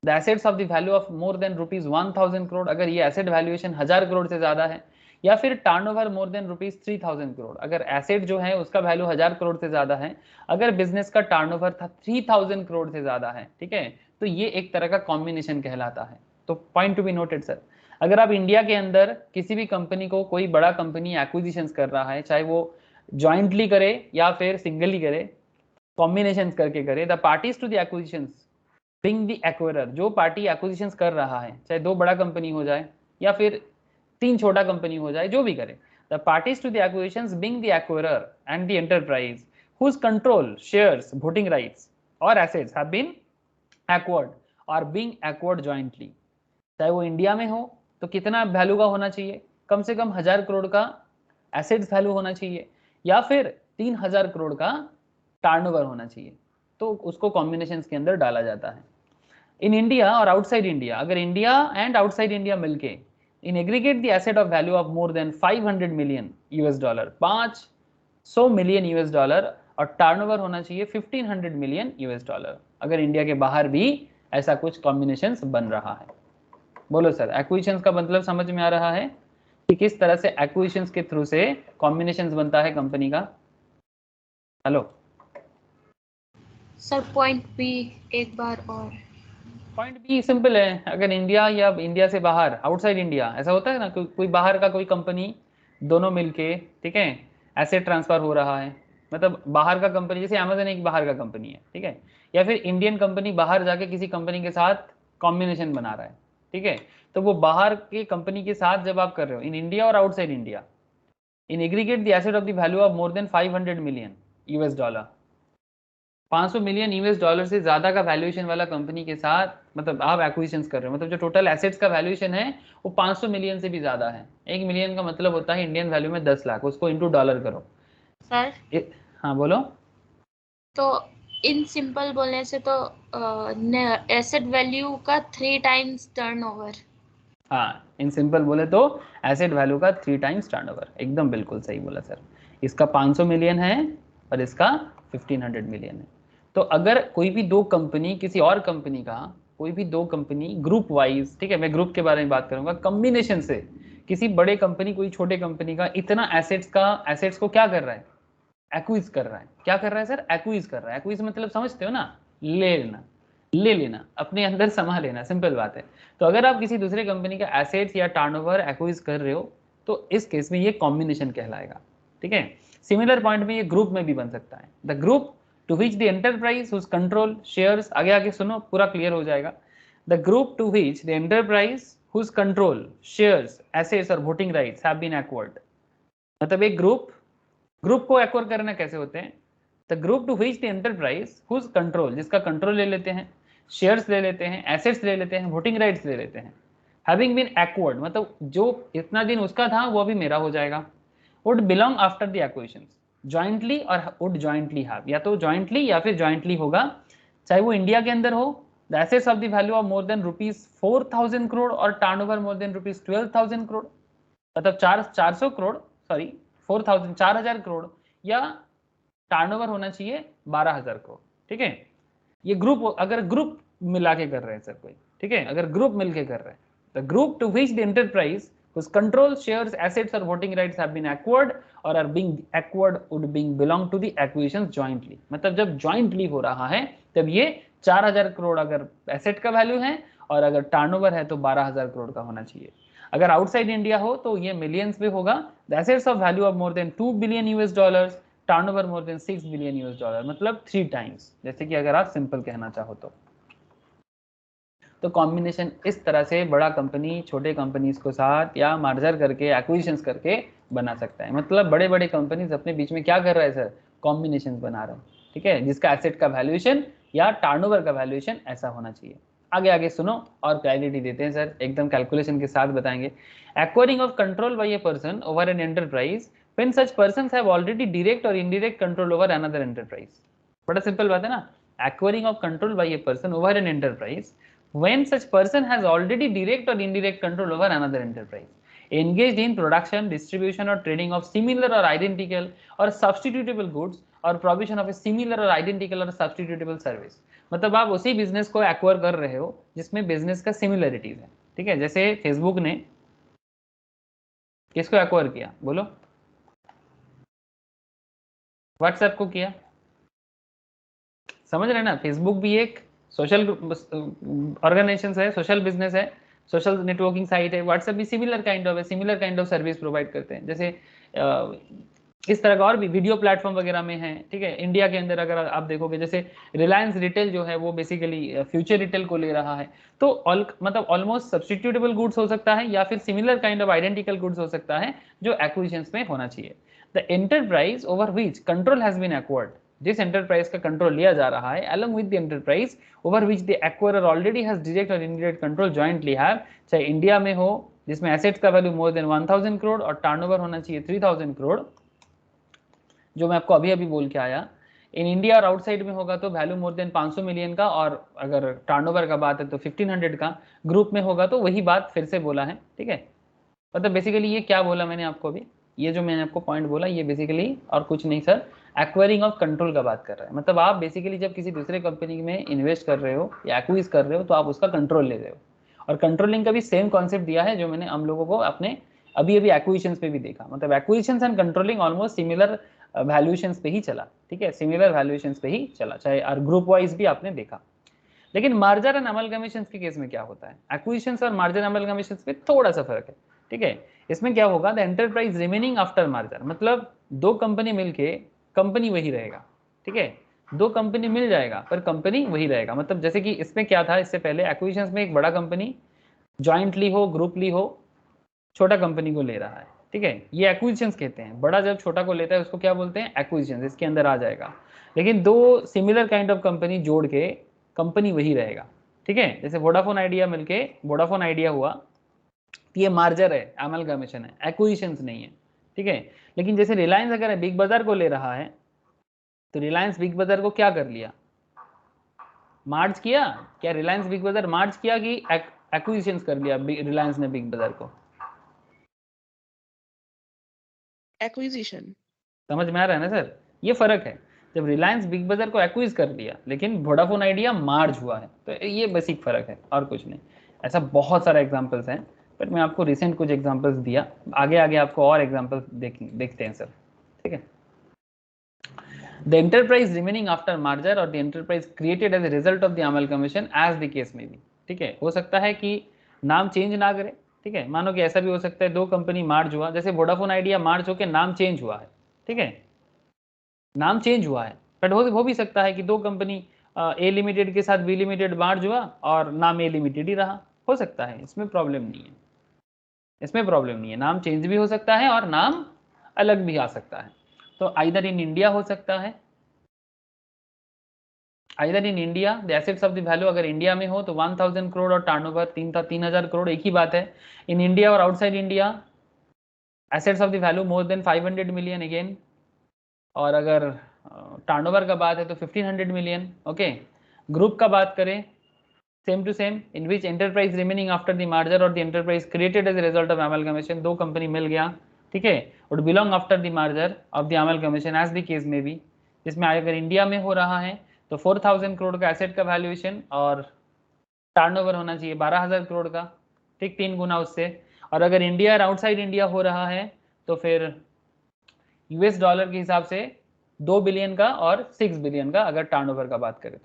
the assets of the value of more than ₹1000 crore, अगर ये एसेट वैल्यूएशन 1000 करोड़ से ज्यादा है, या फिर टर्नओवर मोर देन ₹3000 करोड़, अगर एसेट जो है उसका वैल्यू 1000 करोड़ से ज्यादा है, अगर बिजनेस का टर्नओवर था 3000 करोड़ से ज्यादा है, ठीक है, तो ये एक तरह का कॉम्बिनेशन कहलाता है। तो point to be noted sir, अगर आप इंडिया के अंदर किसी भी कंपनी को, कोई बड़ा कंपनी एक्विजिशंस कर रहा है, चाहे वो ज्वाइंटली करे या फिर सिंगली करे, कॉम्बिनेशन करके करे, the parties to the acquisitions being the acquirer, जो पार्टी एक्विजिशंस कर रहा है, चाहे दो बड़ा कंपनी हो जाए या फिर तीन छोटा कंपनी हो जाए, जो भी करे, The parties to the acquisitions being the acquirer and the enterprise whose control, shares, voting rights or assets have been acquired or being acquired jointly. चाहे वो इंडिया में हो तो कितना वैल्यू का होना चाहिए, कम से कम 1000 करोड़ का एसेट्स वैल्यू होना चाहिए या फिर 3000 करोड़ का टर्नओवर होना चाहिए, तो उसको कॉम्बिनेशंस के अंदर डाला जाता है। इन इंडिया और आउटसाइड इंडिया, अगर इंडिया एंड आउटसाइड इंडिया मिलके in aggregate the asset of value of more than 500 million US dollar, 500 million US dollar, और टर्नओवर होना चाहिए 1500 मिलियन यूएस डॉलर, अगर इंडिया के बाहर भी ऐसा कुछ कॉम्बिनेशंस बन रहा है। बोलो सर, एक्विजिशंस का मतलब समझ में आ रहा है कि किस तरह से एक्विजिशंस के थ्रू से कॉम्बिनेशंस बनता है कंपनी का? हेलो सर, पॉइंट बी एक बार और। पॉइंट बी सिंपल है, अगर इंडिया या इंडिया से बाहर, आउटसाइड इंडिया, ऐसा होता है ना, कोई बाहर का कोई कंपनी, दोनों मिलके, ठीक है, एसेट ट्रांसफर हो रहा है, मतलब बाहर का कंपनी, जैसे अमेजन एक बाहर का कंपनी है, ठीक है, या फिर इंडियन कंपनी बाहर जाके किसी कंपनी के साथ कॉम्बिनेशन बना रहा है, ठीक है, तो वो बाहर के कंपनी के साथ जब आप कर रहे हो इन इंडिया और outside India, in aggregate the asset of the value of more than 500 million US dollar, 500 million US dollar से ज्यादा का वैल्यूएशन वाला कंपनी के साथ, मतलब आप एक्विजिशंस कर रहे हो, मतलब जो टोटल एसेट्स का वैल्यूएशन है वो 500 मिलियन से भी ज्यादा है। 1 मिलियन का मतलब होता है इंडियन वैल्यू में 10 लाख, उसको इनटू डॉलर करो सर। हाँ बोलो। तो इन सिंपल बोलने से तो एसेट वैल्यू का 3 टाइम्स टर्नओवर। हाँ, इन सिंपल बोले तो एसेट वैल्यू का 3 टाइम्स टर्नओवर, एकदम बिल्कुल सही बोला सर। इसका 500 मिलियन है और इसका 1500 मिलियन है। तो अगर कोई भी दो कंपनी, किसी और कंपनी का कोई भी दो कंपनी ग्रुप वाइज, ठीक है, मैं ग्रुप के बारे में बात करूंगा, कॉम्बिनेशन से किसी बड़े कंपनी कोई छोटे कंपनी का इतना एसेट्स को क्या कर रहा है, एक्विज कर रहा है। क्या कर रहा है सर? एक्विज कर रहा है। एक्विज मतलब समझते हो ना, ले लेना, अपने अंदर समा लेना, सिंपल बात है। तो अगर आप किसी दूसरे कंपनी का एसेट्स या टर्नओवर एक्वाइज कर रहे हो तो इस केस में ये कॉम्बिनेशन कहलाएगा, ठीक है। सिमिलर पॉइंट में ये ग्रुप में भी बन सकता है। The group to which the enterprise whose control shares, आगे आगे सुनो पूरा क्लियर हो जाएगा। The group to which the enterprise whose control shares assets और voting rights have been acquired, मतलब एक ग्रुप को एक्वायर करना कैसे होते हैं? The group to which the enterprise whose control, जिसका कंट्रोल ले लेते हैं, शेयर्स ले लेते हैं, एसेट्स ले लेते हैं, वोटिंग राइट्स ले लेते हैं, हैविंग बीन एक्वायर्ड, मतलब जो इतना दिन उसका था वो अभी मेरा हो जाएगा, would belong after the acquisitions jointly और वुड जॉइंटली हैव, या तो जॉइंटली या फिर जॉइंटली होगा, चाहे वो इंडिया के अंदर हो। The assets of the value of more than ₹4000 crore और टर्नओवर मोर देन ₹12000 करोड़, मतलब 400 करोड़, सॉरी 4000 करोड़, या टर्नओवर होना चाहिए 12000 करोड़, ठीक है। ये ग्रुप, अगर ग्रुप मिला के कर रहे हैं सर कोई, ठीक है, अगर ग्रुप मिलके कर रहे हैं, the group to which the enterprise whose control shares assets or voting rights have been acquired or are being acquired would being belong to the acquisitions jointly, मतलब जब jointly हो रहा है तब ये 4000 करोड़ अगर एसेट का वैल्यू है और अगर टर्नओवर है तो 12000 करोड़ का होना चाहिए। अगर आउटसाइड इंडिया हो तो ये मिलियंस में होगा। The assets of value of more than 2 billion US dollars, turnover more than 6 billion US dollar, मतलब 3 टाइम्स, जैसे कि अगर आप सिंपल कहना चाहो तो कॉम्बिनेशन इस तरह से बड़ा कंपनी छोटे कंपनीज को साथ या मर्जर करके एक्विजिशंस करके बना सकता है। मतलब बड़े बड़े कंपनीज अपने बीच में क्या कर रहा है सर? कॉम्बिनेशन बना रहे हैं, ठीक है, जिसका एसेट का वैल्यूएशन या टर्नओवर का वैल्यूएशन ऐसा होना चाहिए। आगे आगे सुनो और क्लैरिटी देते हैं सर, एकदम कैलकुलेशन के साथ बताएंगे। Acquiring of control by a person over an enterprise when such persons have already direct और indirect control over another enterprise. बड़ा सिंपल बात है ना, acquiring of control by a person over an enterprise when such person has already direct or indirect control over another enterprise, engaged in production, distribution or trading of similar or identical or substitutable goods or provision of a similar or identical or substitutable service। मतलब आप उसी business को acquire कर रहे हो जिसमें business का similarities है, ठीक है। जैसे फेसबुक ने किसको एक्वायर किया बोलो? व्हाट्सएप को किया, समझ रहे ना। फेसबुक भी एक सोशल ऑर्गेनाइजेशन है, सोशल बिजनेस है, सोशल नेटवर्किंग साइट है। व्हाट्सएप भी similar kind of service provide करते हैं। जैसे इस तरह का और भी वीडियो प्लेटफॉर्म वगैरह में है, ठीक है। इंडिया के अंदर अगर आप देखोगे जैसे रिलायंस रिटेल जो है वो बेसिकली फ्यूचर रिटेल को ले रहा है, तो मतलब ऑलमोस्ट सब्सटीट्यूटेबल गुड्स हो सकता है या फिर similar kind of identical goods हो सकता है जो एक्विजिशंस में होना चाहिए। The enterprise over which control has been acquired, जिस एंटरप्राइज का कंट्रोल लिया जा रहा है along with the enterprise over which the acquirer already has direct or indirect control jointly have, चाहे इंडिया में हो जिसमें एसेट्स का वैल्यू मोर देन 1000 करोड़ और टर्नओवर होना चाहिए 3000 करोड़, जो मैं आपको अभी अभी बोल के आया। इन इंडिया और आउटसाइड में होगा तो वैल्यू मोर देन 500 मिलियन का, और अगर टर्नओवर का बात है तो 1500 का, ग्रुप में होगा तो वही बात फिर से बोला है, ठीक है। मतलब बेसिकली ये क्या बोला मैंने आपको अभी, ये जो मैंने आपको पॉइंट बोला ये बेसिकली और कुछ नहीं सर, एक्वायरिंग ऑफ कंट्रोल का बात कर रहा है। मतलब आप बेसिकली जब किसी दूसरे कंपनी में इन्वेस्ट कर रहे हो या एक्वाइज कर रहे हो तो आप उसका कंट्रोल ले रहे हो, और कंट्रोलिंग का भी सेम कॉन्सेप्ट दिया है जो मैंने हम लोगों को अपने अभी अभी एक्विजिशंस पे भी देखा। मतलब acquisitions and controlling almost similar valuations पे ही चला, ठीक है, सिमिलर वैल्यूएशंस पे ही चला, चाहे और ग्रुप वाइज भी आपने देखा। लेकिन मार्जर एंड अमलगमेशंस के केस में क्या होता है, एक्विजिशंस और मार्जर अमलगमेशंस में थोड़ा सा फर्क है, ठीक है। इसमें क्या होगा, the enterprise remaining after merger, मतलब दो कंपनी मिलके कंपनी वही रहेगा, ठीक है, दो कंपनी मिल जाएगा पर कंपनी वही रहेगा। मतलब जैसे कि इसमें क्या था, इससे पहले एक्विजिशंस में एक बड़ा कंपनी जॉइंटली हो ग्रुपली हो छोटा कंपनी को ले रहा है, ठीक है, ये एक्विजिशंस कहते हैं। बड़ा जब छोटा को लेता है उसको क्या बोलते हैं, एक्विजिशंस, इसके अंदर आ जाएगा। लेकिन दो सिमिलर काइंड ऑफ कंपनी जोड़ के कंपनी वही रहेगा, ठीक है। जैसे वोडाफोन आइडिया मिलके वोडाफोन आइडिया हुआ, ये मार्जर है, अमलगमेशन है, एक्विजिशंस नहीं है, ठीक है। लेकिन जैसे रिलायंस अगर बिग बाजार को ले रहा है तो रिलायंस बिग बाजार को क्या कर लिया, मार्ज किया। क्या रिलायंस बिग बाजार मार्ज किया कि एक्विजिशंस कर लिया रिलायंस ने बिग बाजार को, एक्विजिशन। समझ में आ रहा है ना सर, ये फर्क है। जब रिलायंस बिग बाजार को एक्विज कर लिया लेकिन वोडाफोन आइडिया मार्ज हुआ है, तो ये बेसिक फर्क है और कुछ नहीं। ऐसा बहुत सारा एग्जांपल्स हैं, पर मैं आपको रिसेंट कुछ एग्जांपल्स दिया, आगे आगे आपको और एग्जांपल्स देखते हैं सर, ठीक है। The enterprise remaining after merger or the enterprise created as a result of the amalgamation as the case में भी, ठीक है। हो सकता है कि नाम चेंज ना करे, ठीक है, मानो कि ऐसा भी हो सकता है दो कंपनी मार्ज हुआ, जैसे वोडाफोन आइडिया मार्ज होकर नाम चेंज हुआ है, ठीक है, नाम चेंज हुआ है। बट हो भी सकता है कि दो कंपनी ए लिमिटेड के साथ बी लिमिटेड मार्ज हुआ और नाम ए लिमिटेड ही रहा, हो सकता है, इसमें प्रॉब्लम नहीं है, इसमें प्रॉब्लम नहीं है। नाम चेंज भी हो सकता है और नाम अलग भी आ सकता है। तो आइदर इन इंडिया हो सकता है, either in India the assets of the value अगर इंडिया में हो तो 1000 करोड़ और टर्नओवर 3000 करोड़, एक ही बात है। इन इंडिया और outside India assets of the value more than 500 million again, और अगर टर्नओवर का बात है तो 1500 मिलियन, ओके। ग्रुप का बात करें same to same, in which enterprise remaining after the merger or the enterprise created as a result of amalgamation, दो कंपनी मिल गया, ठीक है, would belong after the merger of the amalgamation as the case में भी। जिसमें अगर India में हो रहा है तो 4000 करोड़ का एसेट का वैल्यूएशन और टर्नओवर होना चाहिए 12000 करोड़ का, ठीक, 3 गुना उससे। और अगर इंडिया और आउटसाइड इंडिया हो रहा है तो फिर यूएस डॉलर के हिसाब से 2 बिलियन का और 6 बिलियन का अगर टर्नओवर का बात करें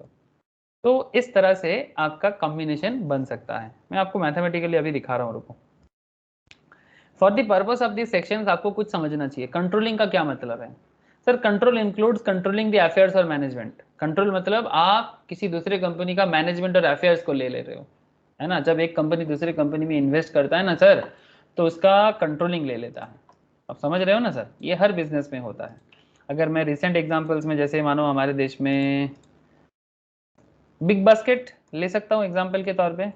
तो इस तरह से आपका कॉम्बिनेशन बन सकता है। मैं आपको मैथमेटिकली अभी दिखा रहा हूँ, रुको। For the purpose of this sections आपको कुछ समझना चाहिए। कंट्रोलिंग का क्या मतलब है sir, control includes controlling the affairs और मैनेजमेंट। कंट्रोल मतलब आप किसी दूसरे कंपनी का मैनेजमेंट और अफेयर्स को ले रहे हो, है ना। जब एक कंपनी दूसरी कंपनी में इन्वेस्ट करता है ना सर, तो उसका कंट्रोलिंग ले लेता है। आप समझ रहे हो ना सर, ये हर बिजनेस में होता है। अगर मैं रिसेंट एग्जाम्पल्स में, जैसे मानो हमारे देश में बिग बास्केट ले सकता हूँ एग्जाम्पल के तौर पे।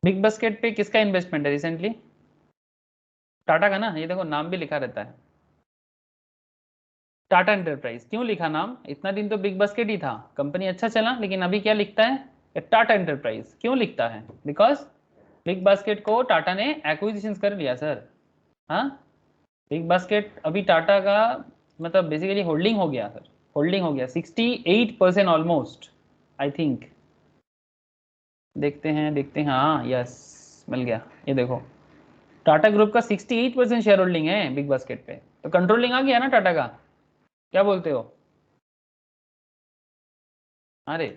बिग बास्केट पे किसका इन्वेस्टमेंट है रिसेंटली, टाटा का ना। ये देखो नाम भी लिखा रहता है टाटा एंटरप्राइज। क्यों लिखा नाम, इतना दिन तो बिग बास्केट ही था, कंपनी अच्छा चला, लेकिन अभी क्या लिखता है टाटा एंटरप्राइज। क्यों लिखता है, बिकॉज बिग बास्केट को टाटा ने एक्विजिशन कर लिया सर। हाँ, बिग बास्केट अभी टाटा का मतलब बेसिकली होल्डिंग हो गया सर, होल्डिंग हो गया 68% ऑलमोस्ट, आई थिंक। देखते हैं, हाँ यस मिल गया। ये देखो टाटा ग्रुप का 68% शेयर होल्डिंग है बिग बास्केट पे, तो कंट्रोलिंग आ गया ना टाटा का, क्या बोलते हो। अरे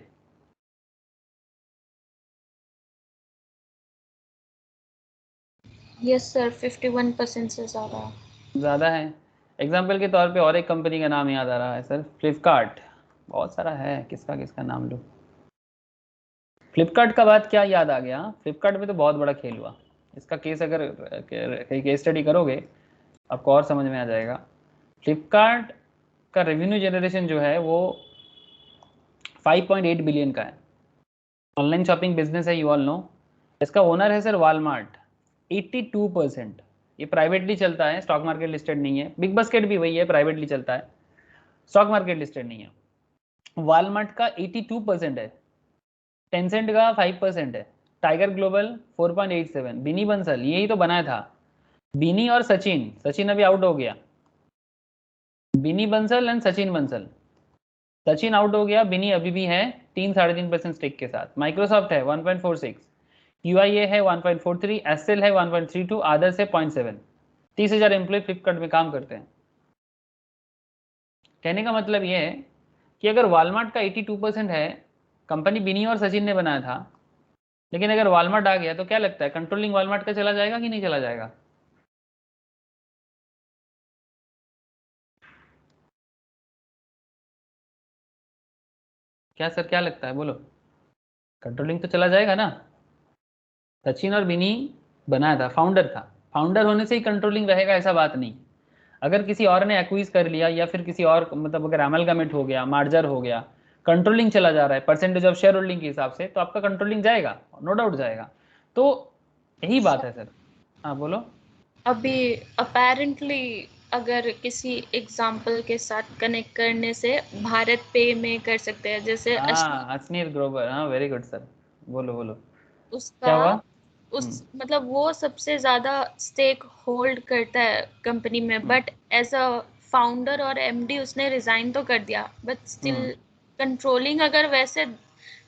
यस सर, 51% से ज़्यादा। ज़्यादा है। एग्जाम्पल के तौर पे और एक कंपनी का नाम याद आ रहा है सर, फ्लिपकार्ट। बहुत सारा है, किसका किसका नाम लो। फ्लिपकार्ट का बात क्या याद आ गया, फ्लिपकार्ट में तो बहुत बड़ा खेल हुआ। इसका केस अगर कहीं केस स्टडी करोगे आपको और समझ में आ जाएगा। फ्लिपकार्ट का रेवेन्यू जनरेशन जो है वो 5.8 बिलियन का है। ऑनलाइन शॉपिंग बिजनेस है, यू ऑल नो। इसका ओनर है सर वॉलमार्ट, 82%। ये प्राइवेटली चलता है, स्टॉक मार्केट लिस्टेड नहीं है। बिग बास्केट भी वही है, प्राइवेटली चलता है, स्टॉक मार्केट लिस्टेड नहीं है। वॉलमार्ट का 82% है, टेंसेंट का 5% है, टाइगर ग्लोबल 4.87, बिनी बंसल यही तो बनाया था। बिनी और सचिन, सचिन अभी आउट हो गया। बिनी बंसल एंड सचिन बंसल, सचिन आउट हो गया, बिनी अभी भी है 3-3.5% स्टेक के साथ। माइक्रोसॉफ्ट है 1.46, यूआईए है 1.43, एसएल है 1.32, आदर्श है 0.7। 30,000 एम्प्लॉय फ्लिपकार्ट में काम करते हैं। कहने का मतलब ये है कि अगर वॉलमार्ट का 82% है, कंपनी बिनी और सचिन ने बनाया था, लेकिन अगर वॉलमार्ट आ गया तो क्या लगता है कंट्रोलिंग वॉलमार्ट का चला जाएगा कि नहीं चला जाएगा? क्या सर, क्या लगता है, बोलो। कंट्रोलिंग तो चला जाएगा ना। सचिन और बिनी बनाया था, फाउंडर था, फाउंडर होने से ही कंट्रोलिंग रहेगा ऐसा बात नहीं। अगर किसी और ने एक्वाइज कर लिया या फिर किसी और मतलब अगर अमलगमेंट हो गया, मार्जर हो गया, कंट्रोलिंग चला जा रहा है परसेंटेज ऑफ शेयर होल्डिंग के हिसाब से, तो आपका कंट्रोलिंग जाएगा, नो डाउट जाएगा। तो यही बात है सर। हाँ बोलो। अभी अपेरेंटली अगर किसी एग्जाम्पल के साथ कनेक्ट करने से भारत पे में कर सकते हैं, जैसे हाँ असनीर ग्रोवर, हाँ वेरी गुड सर, बोलो बोलो। उसका क्या हुआ? उस मतलब वो सबसे ज्यादा स्टेक होल्ड करता है कंपनी में, बट एज अ फाउंडर और एमडी उसने रिजाइन तो कर दिया, बट स्टिल कंट्रोलिंग अगर वैसे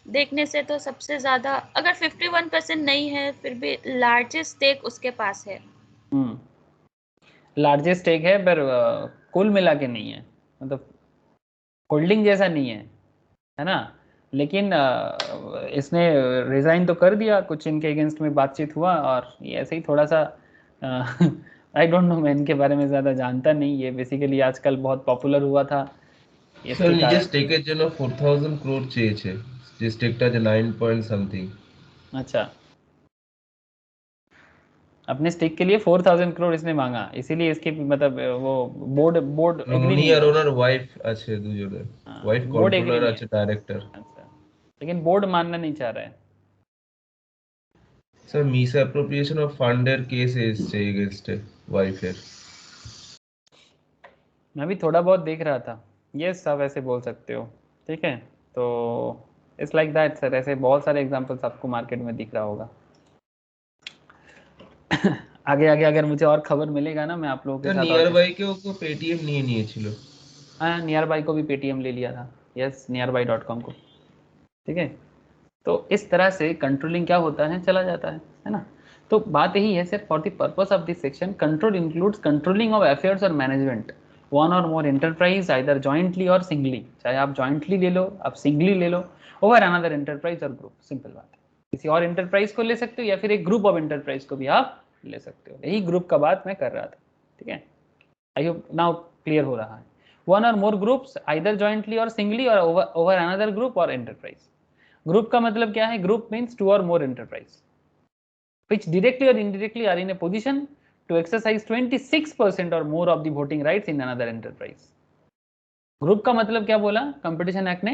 देखने से तो सबसे ज्यादा, अगर 51% नहीं है फिर भी लार्जेस्ट स्टेक उसके पास है। लार्जेस्ट स्टेक है पर कुल मिला के नहीं है, मतलब होल्डिंग जैसा नहीं है ना। लेकिन इसने रिजाइन तो कर दिया, कुछ इनके अगेंस्ट में बातचीत हुआ और ये ऐसे ही थोड़ा सा आई डोंट नो, मैं इनके बारे में ज़्यादा जानता नहीं। ये बेसिकली आजकल बहुत पॉपुलर हुआ था স্যার इसके নিজের कारण। স্টেকের জন্য 4000 ক্রোড চেয়েছে, যে স্টেকটা যে 9 পয়েন্ট সামথিং। अच्छा, अपने स्टेक के लिए 4,000 करोड़ इसने मांगा, इसीलिए इसके मतलब वो बोर्ड बोर्ड एग्री উনি नहीं আর हुआ। ওনার ওয়াইফ আছে দুজনে, ওয়াইফ बोर्ड एग्री কন্ট্রোলার नहीं है। আছে, ডাইরেক্টর। अच्छा, लेकिन बोर्ड मानना नहीं चाह रहा है। স্যার মিস অ্যাপ্রোপ্রিয়েশন অফ ফান্ডের केस এসছে এগেইনস্টে ওয়াইফের। मैं भी थोड़ा बहुत देख रहा था, ये सब ऐसे बोल सकते हो, ठीक है। तो इट्स लाइक दैट सर, ऐसे बहुत सारे एग्जांपल्स आपको मार्केट में दिख रहा होगा। आगे आगे अगर मुझे और खबर मिलेगा ना, मैं आप लोगों के স্যার साथ और নিয়ার डिस्कस। বাইকেও তো পেটিএম নিয়ে নিয়েছিল। हाँ, नियर बाई को भी पेटीएम ले लिया था, यस, nearby.com को, ठीक है। तो इस तरह से कंट्रोलिंग क्या होता है, चला जाता है ना। तो बात यही है sir, for the purpose of this section, control includes controlling of affairs और मैनेजमेंट वन और मोर एंटरप्राइज आइदर जॉइंटली और सिंगली, चाहे आप जॉइंटली ले लो, आप सिंगली ले लो, ओवर अनदर एंटरप्राइज और ग्रुप, सिंपल बात है। किसी और एंटरप्राइज को ले सकते हो या फिर एक ग्रुप ऑफ एंटरप्राइज को भी आप ले सकते हो, यही ग्रुप का बात मैं कर रहा था, ठीक है। आई होप नाउ क्लियर हो रहा है। वन और मोर ग्रुप्स आइदर जॉइंटली और सिंगली और ओवर अनदर ग्रुप और एंटरप्राइज। ग्रुप का मतलब क्या है, group means two or more enterprise which directly or indirectly are in a position to exercise 26% or more of the voting rights in another enterprise. Group का मतलब क्या बोला competition act ने,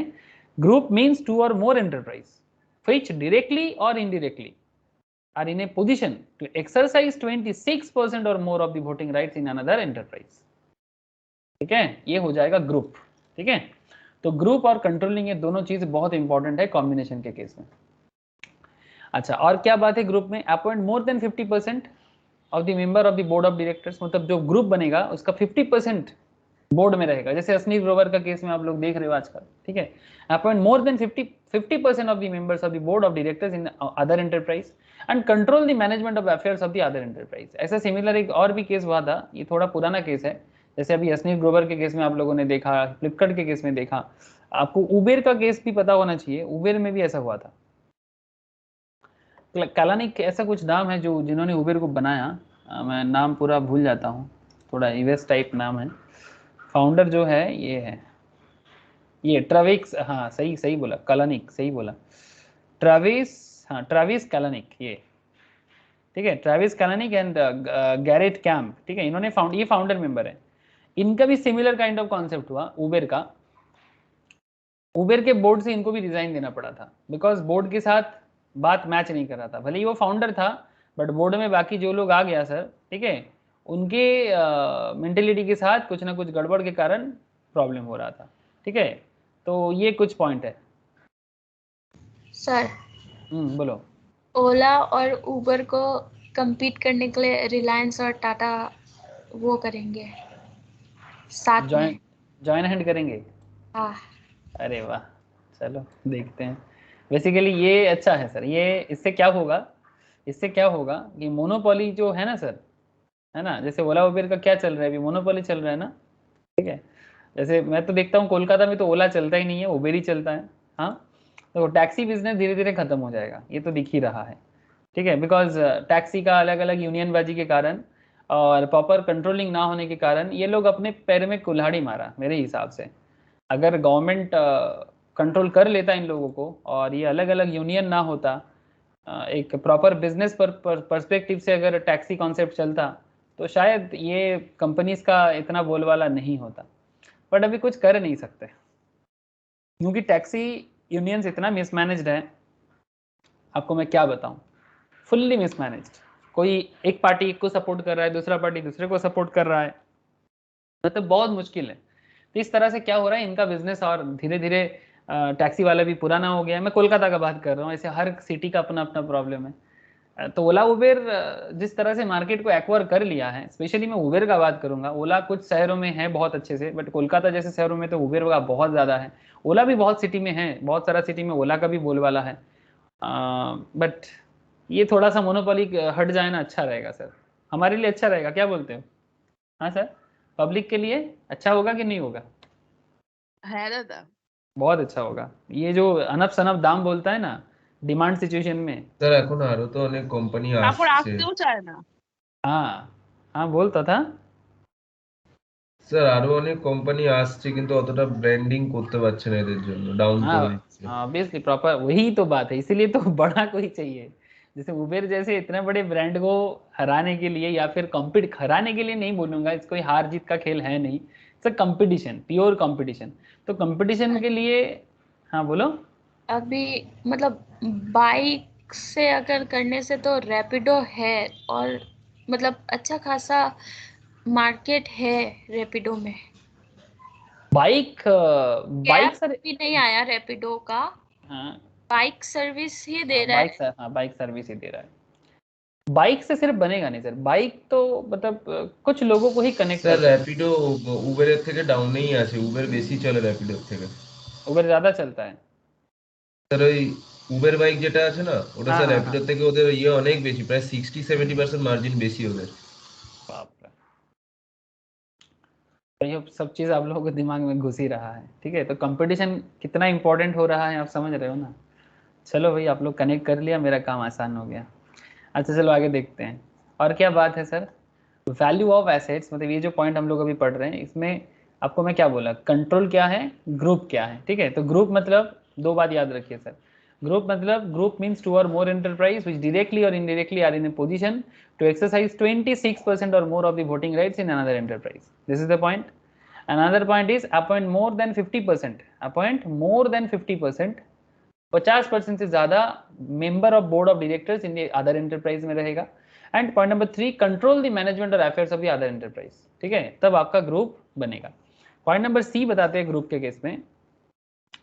group means two or more enterprise which directly or indirectly are in a position to exercise 26% or more of the voting rights in another enterprise, ठीक है, ये हो जाएगा ग्रुप, ठीक है। तो ग्रुप और कंट्रोलिंग ये दोनों चीज बहुत इंपॉर्टेंट है कॉम्बिनेशन के केस में। अच्छा, और क्या बात है ग्रुप में, appoint more than 50% of the member of the board of directors, मतलब जो ग्रुप बनेगा उसका 50% बोर्ड में रहेगा, जैसे असनी ग्रोवर का केस में आप लोग देख रहे हो आजकल, ठीक है। Appoint more than 50% of the members of the board of directors in other enterprise and control the management of affairs of the other enterprise. ऐसा सिमिलर एक और भी केस हुआ था, ये थोड़ा पुराना केस है, जैसे अभी असनी ग्रोवर के केस में आप लोगों ने देखा, फ्लिपकार्ट के केस में देखा, आपको उबेर का केस भी पता होना चाहिए, उबेर में भी ऐसा हुआ था। कालानिक ऐसा कुछ नाम है जो जिन्होंने उबेर को बनाया, मैं नाम पूरा भूल जाता हूँ, थोड़ा यूएस टाइप नाम है। फाउंडर जो है ये ट्रेविस, हाँ सही सही बोला, कालानिक सही बोला, ट्रेविस, हाँ ट्रेविस कालानिक, ये ठीक है, ट्रेविस कालानिक एंड गैरेट कैम्प, ठीक है, इन्होंने ये फाउंडर मेंबर है। इनका भी सिमिलर काइंड ऑफ कॉन्सेप्ट हुआ उबेर का। उबेर के बोर्ड से इनको भी रिजाइन देना पड़ा था, बिकॉज बोर्ड के साथ बात मैच नहीं कर रहा था। भले ही वो फाउंडर था, बट बोर्ड में बाकी जो लोग आ गया सर, ठीक है, उनके मेंटेलिटी के साथ कुछ ना कुछ गड़बड़ के कारण प्रॉब्लम हो रहा था, ठीक है। तो ये कुछ पॉइंट है सर। बोलो। ओला और उबर को compete करने के लिए रिलायंस और टाटा वो करेंगे साथ में। जॉइन हैंड करेंगे। हाँ अरे वाह, चलो देखते हैं। बेसिकली ये अच्छा है सर, ये इससे क्या होगा, इससे क्या होगा कि मोनोपोली जो है ना सर, है ना, जैसे ओला उबेर का क्या चल रहा है अभी, मोनोपोली चल रहा है ना, ठीक है। जैसे मैं तो देखता हूँ कोलकाता में तो ओला चलता ही नहीं है, उबेर ही चलता है। हाँ, तो टैक्सी बिजनेस धीरे धीरे खत्म हो जाएगा, ये तो दिख ही रहा है, ठीक है, बिकॉज टैक्सी का अलग अलग यूनियनबाजी के कारण और प्रॉपर कंट्रोलिंग ना होने के कारण ये लोग अपने पैर में कुल्हाड़ी मारा मेरे हिसाब से। अगर गवर्नमेंट कंट्रोल कर लेता इन लोगों को और ये अलग अलग यूनियन ना होता, एक प्रॉपर बिजनेस पर्सपेक्टिव से अगर टैक्सी कॉन्सेप्ट चलता, तो शायद ये कंपनीज का इतना बोलबाला नहीं होता। बट अभी कुछ कर नहीं सकते, क्योंकि टैक्सी यूनियंस इतना मिसमैनेज्ड है, आपको मैं क्या बताऊं, फुल्ली मिसमैनेज्ड। कोई एक पार्टी एक को सपोर्ट कर रहा है, दूसरा पार्टी दूसरे को सपोर्ट कर रहा है, मतलब बहुत मुश्किल है। तो इस तरह से क्या हो रहा है, इनका बिजनेस और धीरे धीरे टैक्सी वाला भी पुराना हो गया है। मैं कोलकाता का बात कर रहा हूँ, ऐसे हर सिटी का अपना अपना प्रॉब्लम है। तो ओला उबेर जिस तरह से मार्केट को एक्वायर कर लिया है, स्पेशली मैं उबेर का बात करूंगा, ओला कुछ शहरों में है बहुत अच्छे से, बट कोलकाता जैसे शहरों में तो उबेर का बहुत ज़्यादा है। ओला भी बहुत सिटी में है, बहुत सारा सिटी में ओला का भी बोलबाला है, बट ये थोड़ा सा मोनोपोली हट जाए ना, अच्छा रहेगा सर, हमारे लिए अच्छा रहेगा, क्या बोलते हो? हाँ सर, पब्लिक के लिए अच्छा होगा कि नहीं होगा? है दादा। बहुत अच्छा होगा। ये जो अनप शनप दाम बोलता है ना डिमांड सिचुएशन में। স্যার এখন আরো তো অনেক কোম্পানি তারপর আসছে। আসতেও চায় না। हाँ हाँ, बोलता था। স্যার আরো অনেক কোম্পানি আসছে কিন্তু অতটা ব্র্যান্ডিং করতে পারছে না, এদের জন্য ডাউন हाँ করে দিচ্ছে। हाँ, ऑब्वियसली प्रॉपर वही तो बात है, इसीलिए तो बड़ा कोई चाहिए। जैसे उबेर जैसे इतने बड़े ब्रांड को हराने के लिए, या फिर कॉम्पिट हराने के लिए नहीं बोलूंगा, इस कोई हार जीत का खेल है नहीं, इट्स कंपटीशन, प्योर कंपटीशन। तो कंपटीशन के लिए, हाँ बोलो। अभी मतलब बाइक से अगर करने से तो रैपिडो है, और मतलब अच्छा खासा मार्केट है रैपिडो में। बाइक बाइक कैब सर, भी नहीं आया रैपिडो का, हाँ बाइक सर्विस ही दे हाँ रहा बाइक है। सर, हाँ बाइक सर्विस ही दे रहा है। बाइक से सिर्फ बनेगा नहीं सर, बाइक तो मतलब कुछ लोगों को ही कनेक्ट স্যার करता है। র্যাপিডো উবেরের থেকে ডাউনেই আছে, উবের বেশি চলে র্যাপিডোর থেকে। उबर ज्यादा चलता है। স্যার ওই উবের বাইক যেটা আছে না, ওটা हाँ স্যার हाँ हाँ, র্যাপিডোর থেকে ওদের ইয়ে অনেক বেশি, প্রায় 60-70% মার্জিন বেশি ওদের। बाप रे। तो ये सब चीज़ आप लोगों के दिमाग में घुस ही रहा है, ठीक है। तो कंपटीशन कितना इंपॉर्टेंट हो रहा है आप समझ रहे हो ना। चलो भाई, आप लोग कनेक्ट कर लिया, मेरा काम आसान हो गया। अच्छा चलो आगे देखते हैं, और क्या बात है सर। वैल्यू ऑफ एसेट्स, मतलब ये जो पॉइंट हम लोग अभी पढ़ रहे हैं, इसमें आपको मैं क्या बोला, कंट्रोल क्या है, ग्रुप क्या है, ठीक है। तो ग्रुप मतलब दो बात याद रखिए सर। ग्रुप मतलब group means two or more enterprise which directly or indirectly are in a position to exercise 26% or more of the voting rights in another enterprise. This is the point. Another point is appoint more than 50%. Appoint more than 50%, 50% से ज्यादा member of board of directors in other enterprise में रहेगा। And point number 3, control the management or affairs of the other enterprise, ठीक है, तब आपका group बनेगा। Point number C बताते हैं ग्रुप के केस में,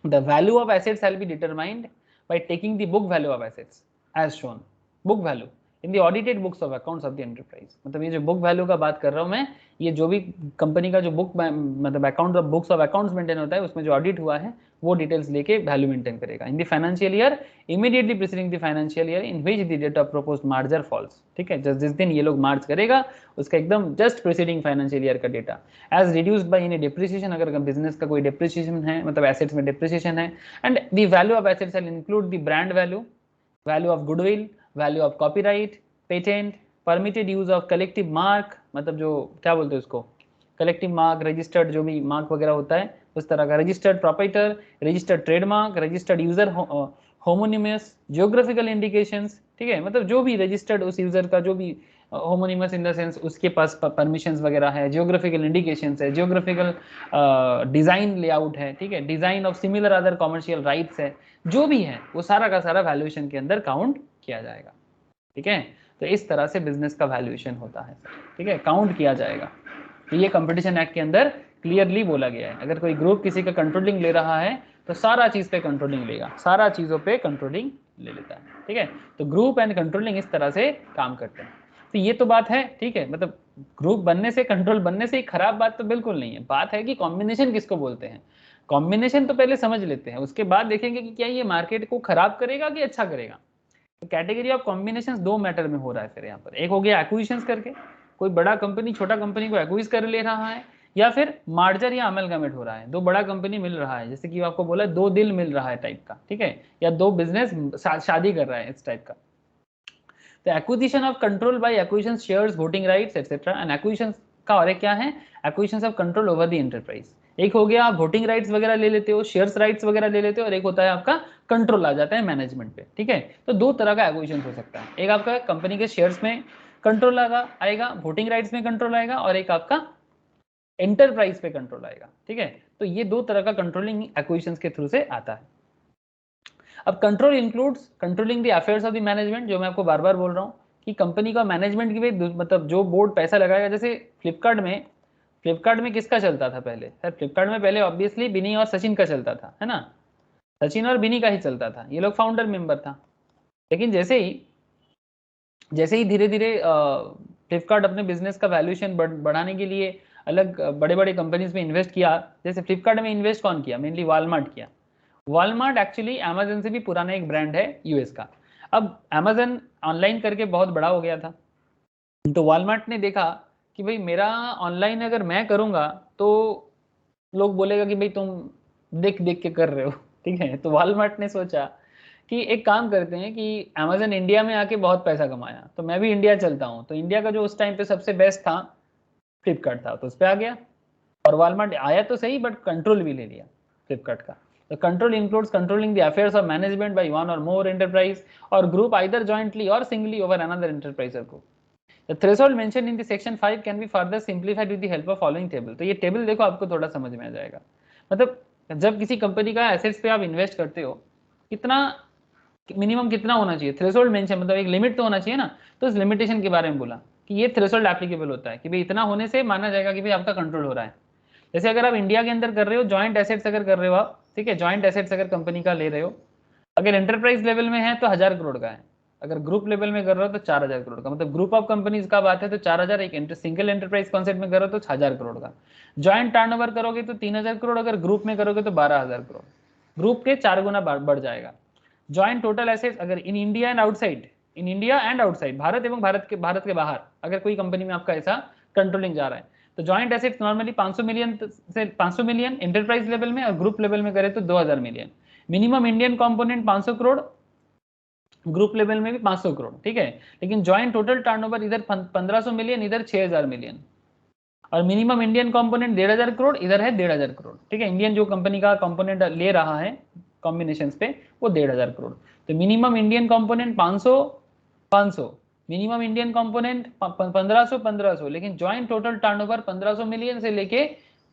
the value of assets shell be determined by taking the book value of assets as shown, book value in the audited books of accounts of the enterprise। मतलब ये जो book value का बात कर रहा हूँ मैं, ये जो भी कंपनी का जो बुक मतलब account of books of accounts maintain होता है, उसमें जो ऑडिट हुआ है वो डिटेल्स लेके वैल्यू मेंटेन करेगा। In the financial year immediately preceding the financial year in which the date of proposed merger falls, ठीक है, जस्ट जिस दिन ये लोग मार्च करेगा उसका एकदम जस्ट प्रीसीडिंग फाइनेंशियल ईयर का data as reduced by any depreciation, अगर बिजनेस का कोई डिप्रिसिएशन है, मतलब एसेट्स में डिप्रिसिएशन है। And the value of assets will include the brand value, value of goodwill, value of copyright, patent, permitted use of collective mark, मतलब जो क्या बोलते हैं उसको, कलेक्टिव मार्क, रजिस्टर्ड जो भी मार्क वगैरह होता है उस तरह का, registered proprietor, registered trademark, registered user homonymous, geographical indications, ठीक है, मतलब जो भी रजिस्टर्ड उस यूजर का जो भी होमोनिमस इन द सेंस उसके पास परमिशंस वगैरह है, जियोग्राफिकल इंडिकेशंस है, जियोग्राफिक डिजाइन लेआउट है, ठीक है, design of similar other commercial rights है, जो भी है वो सारा का सारा वैल्यूएशन के अंदर काउंट किया जाएगा, ठीक है। तो इस तरह से बिजनेस का वैल्यूएशन होता है, ठीक है, काउंट किया जाएगा। तो ये कंपटीशन एक्ट के अंदर क्लियरली बोला गया है, अगर कोई ग्रुप किसी का कंट्रोलिंग ले रहा है तो सारा चीज पे कंट्रोलिंग लेगा, सारा चीजों पे कंट्रोलिंग ले लेता है, ठीक है। तो ग्रुप एंड कंट्रोलिंग इस तरह से काम करते हैं। तो ये तो बात है, ठीक है, मतलब ग्रुप बनने से, कंट्रोल बनने से खराब बात तो बिल्कुल नहीं है, बात है कि कॉम्बिनेशन किसको बोलते हैं। कॉम्बिनेशन तो पहले समझ लेते हैं, उसके बाद देखेंगे कि क्या ये मार्केट को खराब करेगा कि अच्छा करेगा। तो कैटेगरी ऑफ कॉम्बिनेशंस दो मैटर में हो रहा है फिर यहाँ पर, एक हो गया एक्विजिशंस करके, कोई बड़ा कंपनी छोटा कंपनी को एक्विज कर ले रहा है, या फिर मार्जर या अमलगमेंट हो रहा है, दो बड़ा कंपनी मिल रहा है, जैसे कि आपको बोला दो दिल मिल रहा है टाइप का, ठीक है, या दो बिजनेस शादी कर रहा है इस टाइप का। तो acquisition of control bye acquisition shares, voting rights etcetera, and acquisition का और एक क्या है, acquisition of control over the enterprise. एक हो गया आप वोटिंग राइट्स वगैरह ले लेते हो, शेयर्स राइट्स वगैरह ले लेते हो, और एक होता है आपका कंट्रोल आ जाता है मैनेजमेंट पे, ठीक है। तो दो तरह का एक्विजिशन हो सकता है, एक आपका कंपनी के शेयर्स में कंट्रोल आएगा, वोटिंग राइट्स में कंट्रोल आएगा, और एक आपका एंटरप्राइज पे कंट्रोल आएगा, ठीक है। तो ये दो तरह का कंट्रोलिंग एक्विजिशंस के थ्रू से आता है। अब control includes controlling the affairs of the management, जो मैं आपको बार बार बोल रहा हूँ कि कंपनी का मैनेजमेंट की भी, मतलब जो बोर्ड पैसा लगाएगा, जैसे फ्लिपकार्ट में किसका चलता था पहले सर, फ्लिपकार्ट में पहले ऑब्वियसली बिनी और सचिन का चलता था, है ना, सचिन और बिनी का ही चलता था, ये लोग फाउंडर मेंबर था। लेकिन जैसे ही धीरे धीरे फ्लिपकार्ट अपने बिजनेस का वैल्यूएशन बढ़ाने के लिए अलग बड़े बड़े कंपनीज में इन्वेस्ट किया, जैसे फ्लिपकार्ट में इन्वेस्ट कौन किया, मेनली वॉलमार्ट किया। वॉलमार्ट एक्चुअली अमेजन से भी पुराना एक ब्रांड है यूएस का। अब अमेजन ऑनलाइन करके बहुत बड़ा हो गया था, तो वॉलमार्ट ने देखा कि भाई मेरा ऑनलाइन अगर मैं करूंगा तो लोग बोलेगा कि भाई तुम देख देख के कर रहे हो, ठीक है। तो वॉलमार्ट ने सोचा कि एक काम करते हैं कि अमेजन इंडिया में आके बहुत पैसा कमाया, तो मैं भी इंडिया चलता हूँ। तो इंडिया का जो उस टाइम पे सबसे बेस्ट था फ्लिपकार्ट था, तो उस पर आ गया। और वॉलमार्ट आया तो सही, बट कंट्रोल भी ले लिया फ्लिपकार्ट का। The control includes controlling the affairs of management by one or more enterprise or group, either jointly or singly over another enterprise or group. The threshold mentioned in the section 5 can be further simplified with the help of following table. तो ये table देखो आपको थोड़ा समझ में आ जाएगा। मतलब जब किसी कंपनी का एसेट्स पे आप इन्वेस्ट करते हो, कितना मिनिमम कितना होना चाहिए, थ्रेशोल्ड मेंशन, मतलब एक लिमिट तो होना चाहिए ना। तो इस लिमिटेशन के बारे में बोला कि ये थ्रेशोल्ड एप्लीकेबल होता है कि भाई इतना होने से माना जाएगा कि भाई आपका कंट्रोल हो रहा है। जैसे अगर आप इंडिया के अंदर कर रहे हो, जॉइंट एसेट्स अगर कर रहे हो आप, ठीक है, जॉइंट एसेट्स अगर कंपनी का ले रहे हो, अगर एंटरप्राइज लेवल में है तो 1000 करोड़ का है, अगर ग्रुप लेवल में कर रहे हो तो 4000 करोड़ का, मतलब ग्रुप ऑफ कंपनीज का बात है तो 4000, एक सिंगल एंटरप्राइज कॉन्सेप्ट में करो तो 1000 करोड़ का, जॉइंट टर्नओवर करोगे तो 3000 करोड़, अगर ग्रुप में करोगे तो 12000 करोड़, ग्रुप के 4 गुना बढ़ जाएगा। जॉइंट टोटल एसेट्स अगर इन इंडिया एंड आउटसाइड, भारत एवं भारत के बाहर अगर कोई कंपनी में आपका ऐसा कंट्रोलिंग जा रहा है, तो joint assets normally 500 million enterprise level में, और ग्रुप लेवल में करे तो 2000 million. Minimum Indian component 500 crore, group level में भी 500 करोड़, ठीक है। लेकिन जॉइंट टोटल टर्नओवर इधर 1500 मिलियन, इधर 6000 मिलियन, और मिनिमम इंडियन कंपोनेंट 1500 करोड़, इधर है 1500 करोड़, ठीक है। इंडियन जो कंपनी का कंपोनेंट ले रहा है कॉम्बिनेशन पे वो 1500 करोड़। तो minimum Indian component 500, minimum Indian component 1500, लेकिन जॉइंट टोटल टर्नओवर 1500 मिलियन से लेके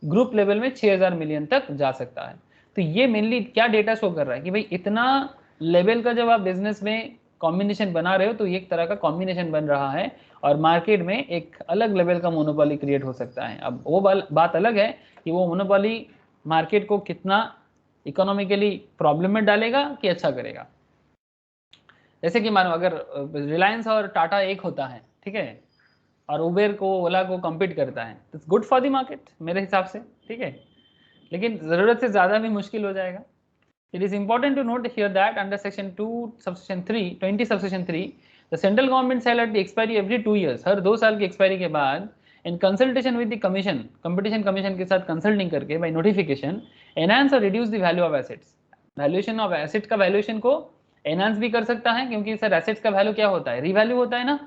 ग्रुप लेवल में 6000 मिलियन तक जा सकता है। तो ये मेनली क्या डेटा शो कर रहा है कि भाई इतना लेवल का जब आप बिजनेस में कॉम्बिनेशन बना रहे हो तो एक तरह का कॉम्बिनेशन बन रहा है, और मार्केट में एक अलग लेवल का मोनोपोली क्रिएट हो सकता है। अब वो बात अलग है कि वो मोनोपोली मार्केट को कितना इकोनॉमिकली प्रॉब्लम में डालेगा कि अच्छा करेगा। जैसे कि मानो अगर रिलायंस और टाटा एक होता है, ठीक है, और उबेर को, ओला को कम्पीट करता है, तो गुड फॉर द मार्केट मेरे हिसाब से, ठीक है। लेकिन जरूरत से ज्यादा भी मुश्किल हो जाएगा। It is important to note here that under section 20 subsection 3 the central government shall at the expiry every 2 years, हर 2 साल की एक्सपायरी के बाद, in consultation with the commission, competition commission के साथ कंसल्टिंग करके by notification, enhance or reduce the value of assets, valuation of asset का valuation को एनहांस भी कर सकता है, क्योंकि सर एसेट्स का वैल्यू क्या होता है, रीवैल्यू होता है ना।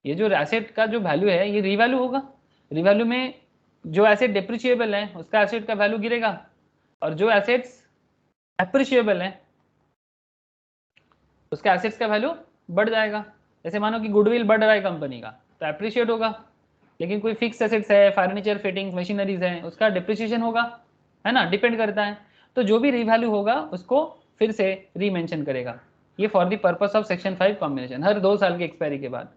ये जो एसेट का जो वैल्यू है ये रीवैल्यू होगा। रीवैल्यू में जो एसेट डिप्रिशिएबल है उसका एसेट का वैल्यू गिरेगा, और जो एसेट्स एप्रिशिएबल है उसका एसेट्स का वैल्यू बढ़ जाएगा। जैसे मानो कि गुडविल बढ़ रहा है कंपनी का तो एप्रिशिएट होगा, लेकिन कोई फिक्स एसेट्स है, फर्नीचर, फिटिंग, मशीनरीज है, उसका डिप्रिसिएशन होगा, है ना, डिपेंड करता है। तो जो भी रीवैल्यू होगा उसको फिर से रीमेंशन करेगा। ये for the purpose of section 5 combination, हर 2 साल के एक्सपायरी के बाद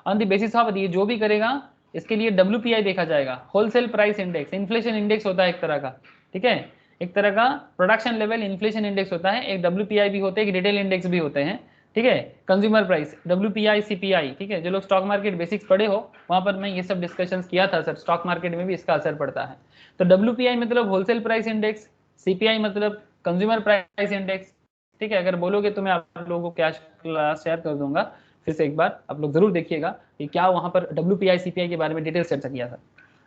ऑन द बेसिस ऑफ ये जो भी करेगा इसके लिए WPI देखा जाएगा, wholesale price index. Inflation index होता है एक तरह का, ठीक है, एक तरह का प्रोडक्शन लेवल इन्फ्लेशन इंडेक्स होता है, एक WPI भी होते हैं, एक रिटेल इंडेक्स भी होते हैं, ठीक है, कंज्यूमर प्राइस, WPI, CPI, ठीक है। जो लोग स्टॉक मार्केट बेसिक्स पढ़े हो वहां पर मैं ये सब डिस्कशन किया था सर, स्टॉक मार्केट में भी इसका असर पड़ता है। तो WPI मतलब होलसेल प्राइस इंडेक्स, CPI मतलब कंज्यूमर प्राइस इंडेक्स, ठीक है। अगर बोलोगे तो मैं आप लोगों को क्या क्लास शेयर कर दूंगा, फिर से एक बार आप लोग जरूर देखिएगा कि क्या वहां पर WPI CPI के बारे में डिटेल चर्चा किया था।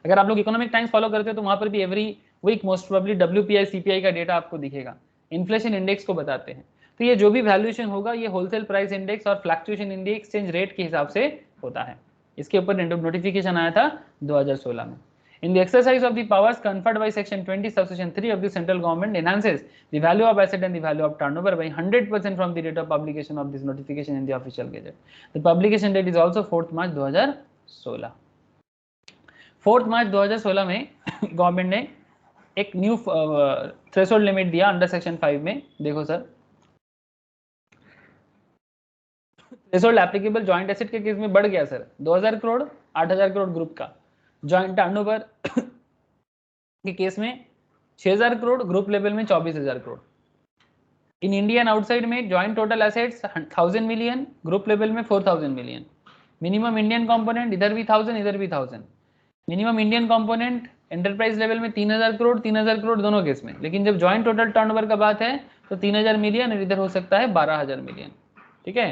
अगर आप लोग इकोनॉमिक टाइम्स फॉलो करते हो तो वहां पर भी every week most probably WPI CPI का डेटा आपको दिखेगा, इन्फ्लेशन इंडेक्स को बताते हैं। तो ये जो भी वैल्यूएशन होगा ये होलसेल प्राइस इंडेक्स और fluctuation in the exchange rate के हिसाब से होता है। इसके ऊपर नोटिफिकेशन आया था 2016 में। In the exercise of the powers conferred by section 20 subsection 3 of the central government enhances the value of asset and the value of turnover by 100% from the date of publication of this notification in the official gazette. The publication date is also 4th March 2016. 4th March 2016 में government ने एक new threshold limit दिया under section 5 में। देखो sir, threshold applicable joint asset के case में बढ़ गया सर, 2000 करोड़ 8000 करोड़ ग्रुप का, जॉइंट टर्नओवर के केस में 6000 करोड़, ग्रुप लेवल में 24000 crore. In India and outside में joint total assets 1000 million, group level में 4000 मिलियन। मिनिमम इंडियन कंपोनेंट इधर भी 1000 इधर भी 1000। Minimum Indian component enterprise level में 3000 करोड़ 3000 करोड़ दोनों केस में, लेकिन जब जॉइंट टोटल टर्नओवर का बात है तो 3000 मिलियन और इधर हो सकता है 12000 मिलियन, ठीक है।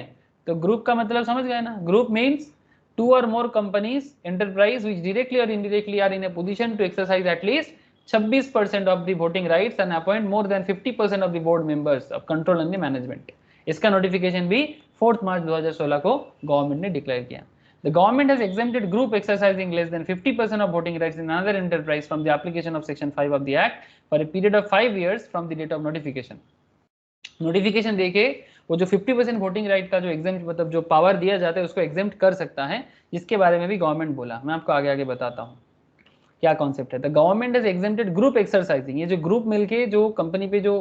तो ग्रुप का मतलब समझ गए ना, group means 2 or more companies enterprise which directly or indirectly are in a position to exercise at least 26% of the voting rights and appoint more than 50% of the board members of control and the management। इसका notification भी 4th मार्च 2016 को government ने declare किया। The government has exempted group exercising less than 50% of voting rights in another enterprise from the application of section 5 of the act for a period of 5 years from the date of notification। Notification देके वो जो 50% voting right का जो exam मतलब जो power दिया जाता है उसको एग्जेम्प्ट कर सकता है, जिसके बारे में भी गवर्नमेंट बोला। मैं आपको आगे आगे बताता हूँ क्या कॉन्सेप्ट है। The government has exempted group exercising, ये जो ग्रुप मिलके जो कंपनी पे जो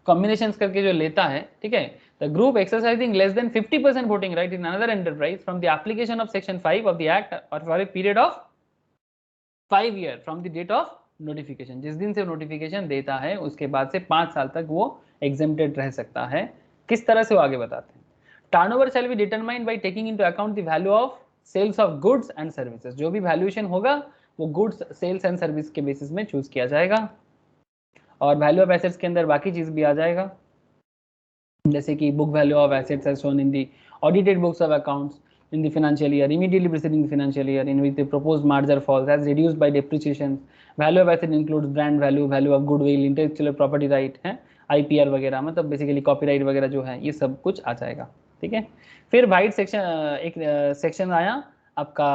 कॉम्बिनेशंस करके जो लेता है, ठीक है, the group exercising less than 50% voting right in another enterprise from the application of section 5 of the act or for a period of 5 year from the date of notification. जिस दिन से नोटिफिकेशन देता है उसके बाद से 5 साल तक वो एग्जेम्प्टेड रह सकता है। किस तरह से वो आगे बताते हैं। Turnover shall be determined by taking into account the value of sales of goods and services. जो भी वैल्यूएशन होगा वो गुड्स, सेल्स एंड सर्विस के बेसिस में चूज किया जाएगा, और वैल्यू ऑफ एसेट्स के अंदर बाकी चीज भी आ जाएगा, जैसे कि book value of assets as shown in the audited books of accounts in the financial year immediately preceding the financial year in which the proposed merger falls as reduced by depreciation। value of asset includes brand value, value of goodwill, intellectual property right है, IPR वगैरह, मतलब basically copyright वगैरह जो है ये सब कुछ आ जाएगा, ठीक है। फिर वाइड सेक्शन एक सेक्शन आया आपका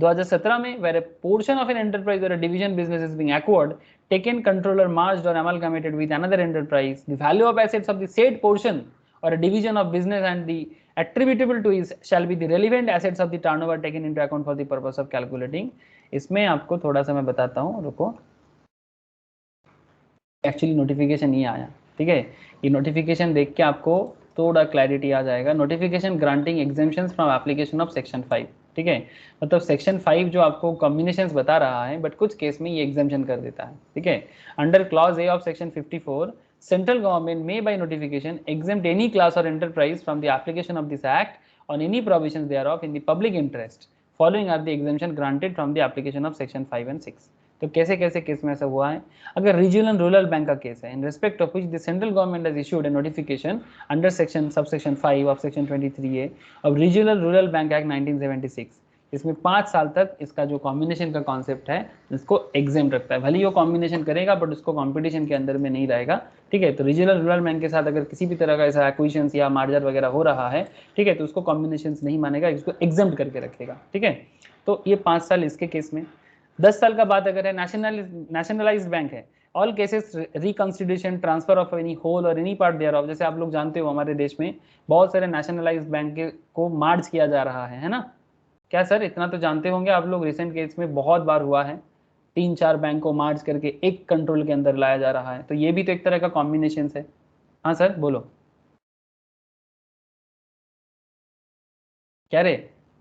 2017 में, where a portion of an enterprise or a division business is being acquired, taken, controlled or merged or amalgamated with another enterprise, the value of assets of the said portion or a division of business and the attributable to is shall be the relevant assets of the turnover taken into account for the purpose of calculating। इसमें आपको थोड़ा सा मैं बताता हूँ, रुको, actually notification ये आया, ठीक है। ये नोटिफिकेशन देख के आपको थोड़ा क्लैरिटी आ जाएगा। Notification granting exemptions from application of section 5, ठीक है, मतलब सेक्शन 5 जो आपको कॉम्बिनेशंस बता रहा है, बट कुछ केस में ये एग्जेम्पशन कर देता है, ठीक है। Under clause A of section 54 central government may by notification exempt any class or enterprise from the application of this act on any provisions thereof in the public interest following are the exemption granted from the application of section 5 and 6। तो कैसे कैसे case में ऐसा हुआ है। अगर regional rural bank का case है, in respect of which the central government has issued A notification under section subsection 5 of section 23A of regional rural bank act 1976, इसमें 5 साल तक इसका जो कॉम्बिनेशन का कॉन्सेप्ट है इसको एग्जेम्प्ट रखता है। भले ही वो कॉम्बिनेशन करेगा बट उसको कॉम्पिटिशन के अंदर में नहीं रहेगा, ठीक है। तो रीजनल रूरल बैंक के साथ अगर किसी भी तरह का ऐसा एक्विजिशन या मार्जर वगैरह हो रहा है, ठीक है, तो उसको कॉम्बिनेशन नहीं मानेगा, इसको एग्जेम्प्ट करके रखेगा, ठीक है। तो ये 5 साल इसके केस में। 10 साल का बात अगर है, नेशनलाइज्ड बैंक है, all cases reconsideration transfer of any whole or any part thereof, जैसे आप लोग जानते हो हमारे देश में बहुत सारे नेशनलाइज्ड बैंक को मार्ज किया जा रहा है ना। क्या सर, इतना तो जानते होंगे आप लोग, रिसेंट केस में बहुत बार हुआ है, 3-4 बैंक को मार्ज करके एक कंट्रोल के अंदर लाया जा रहा है, तो ये भी तो एक तरह का कॉम्बिनेशन है। हाँ सर बोलो, क्या रे,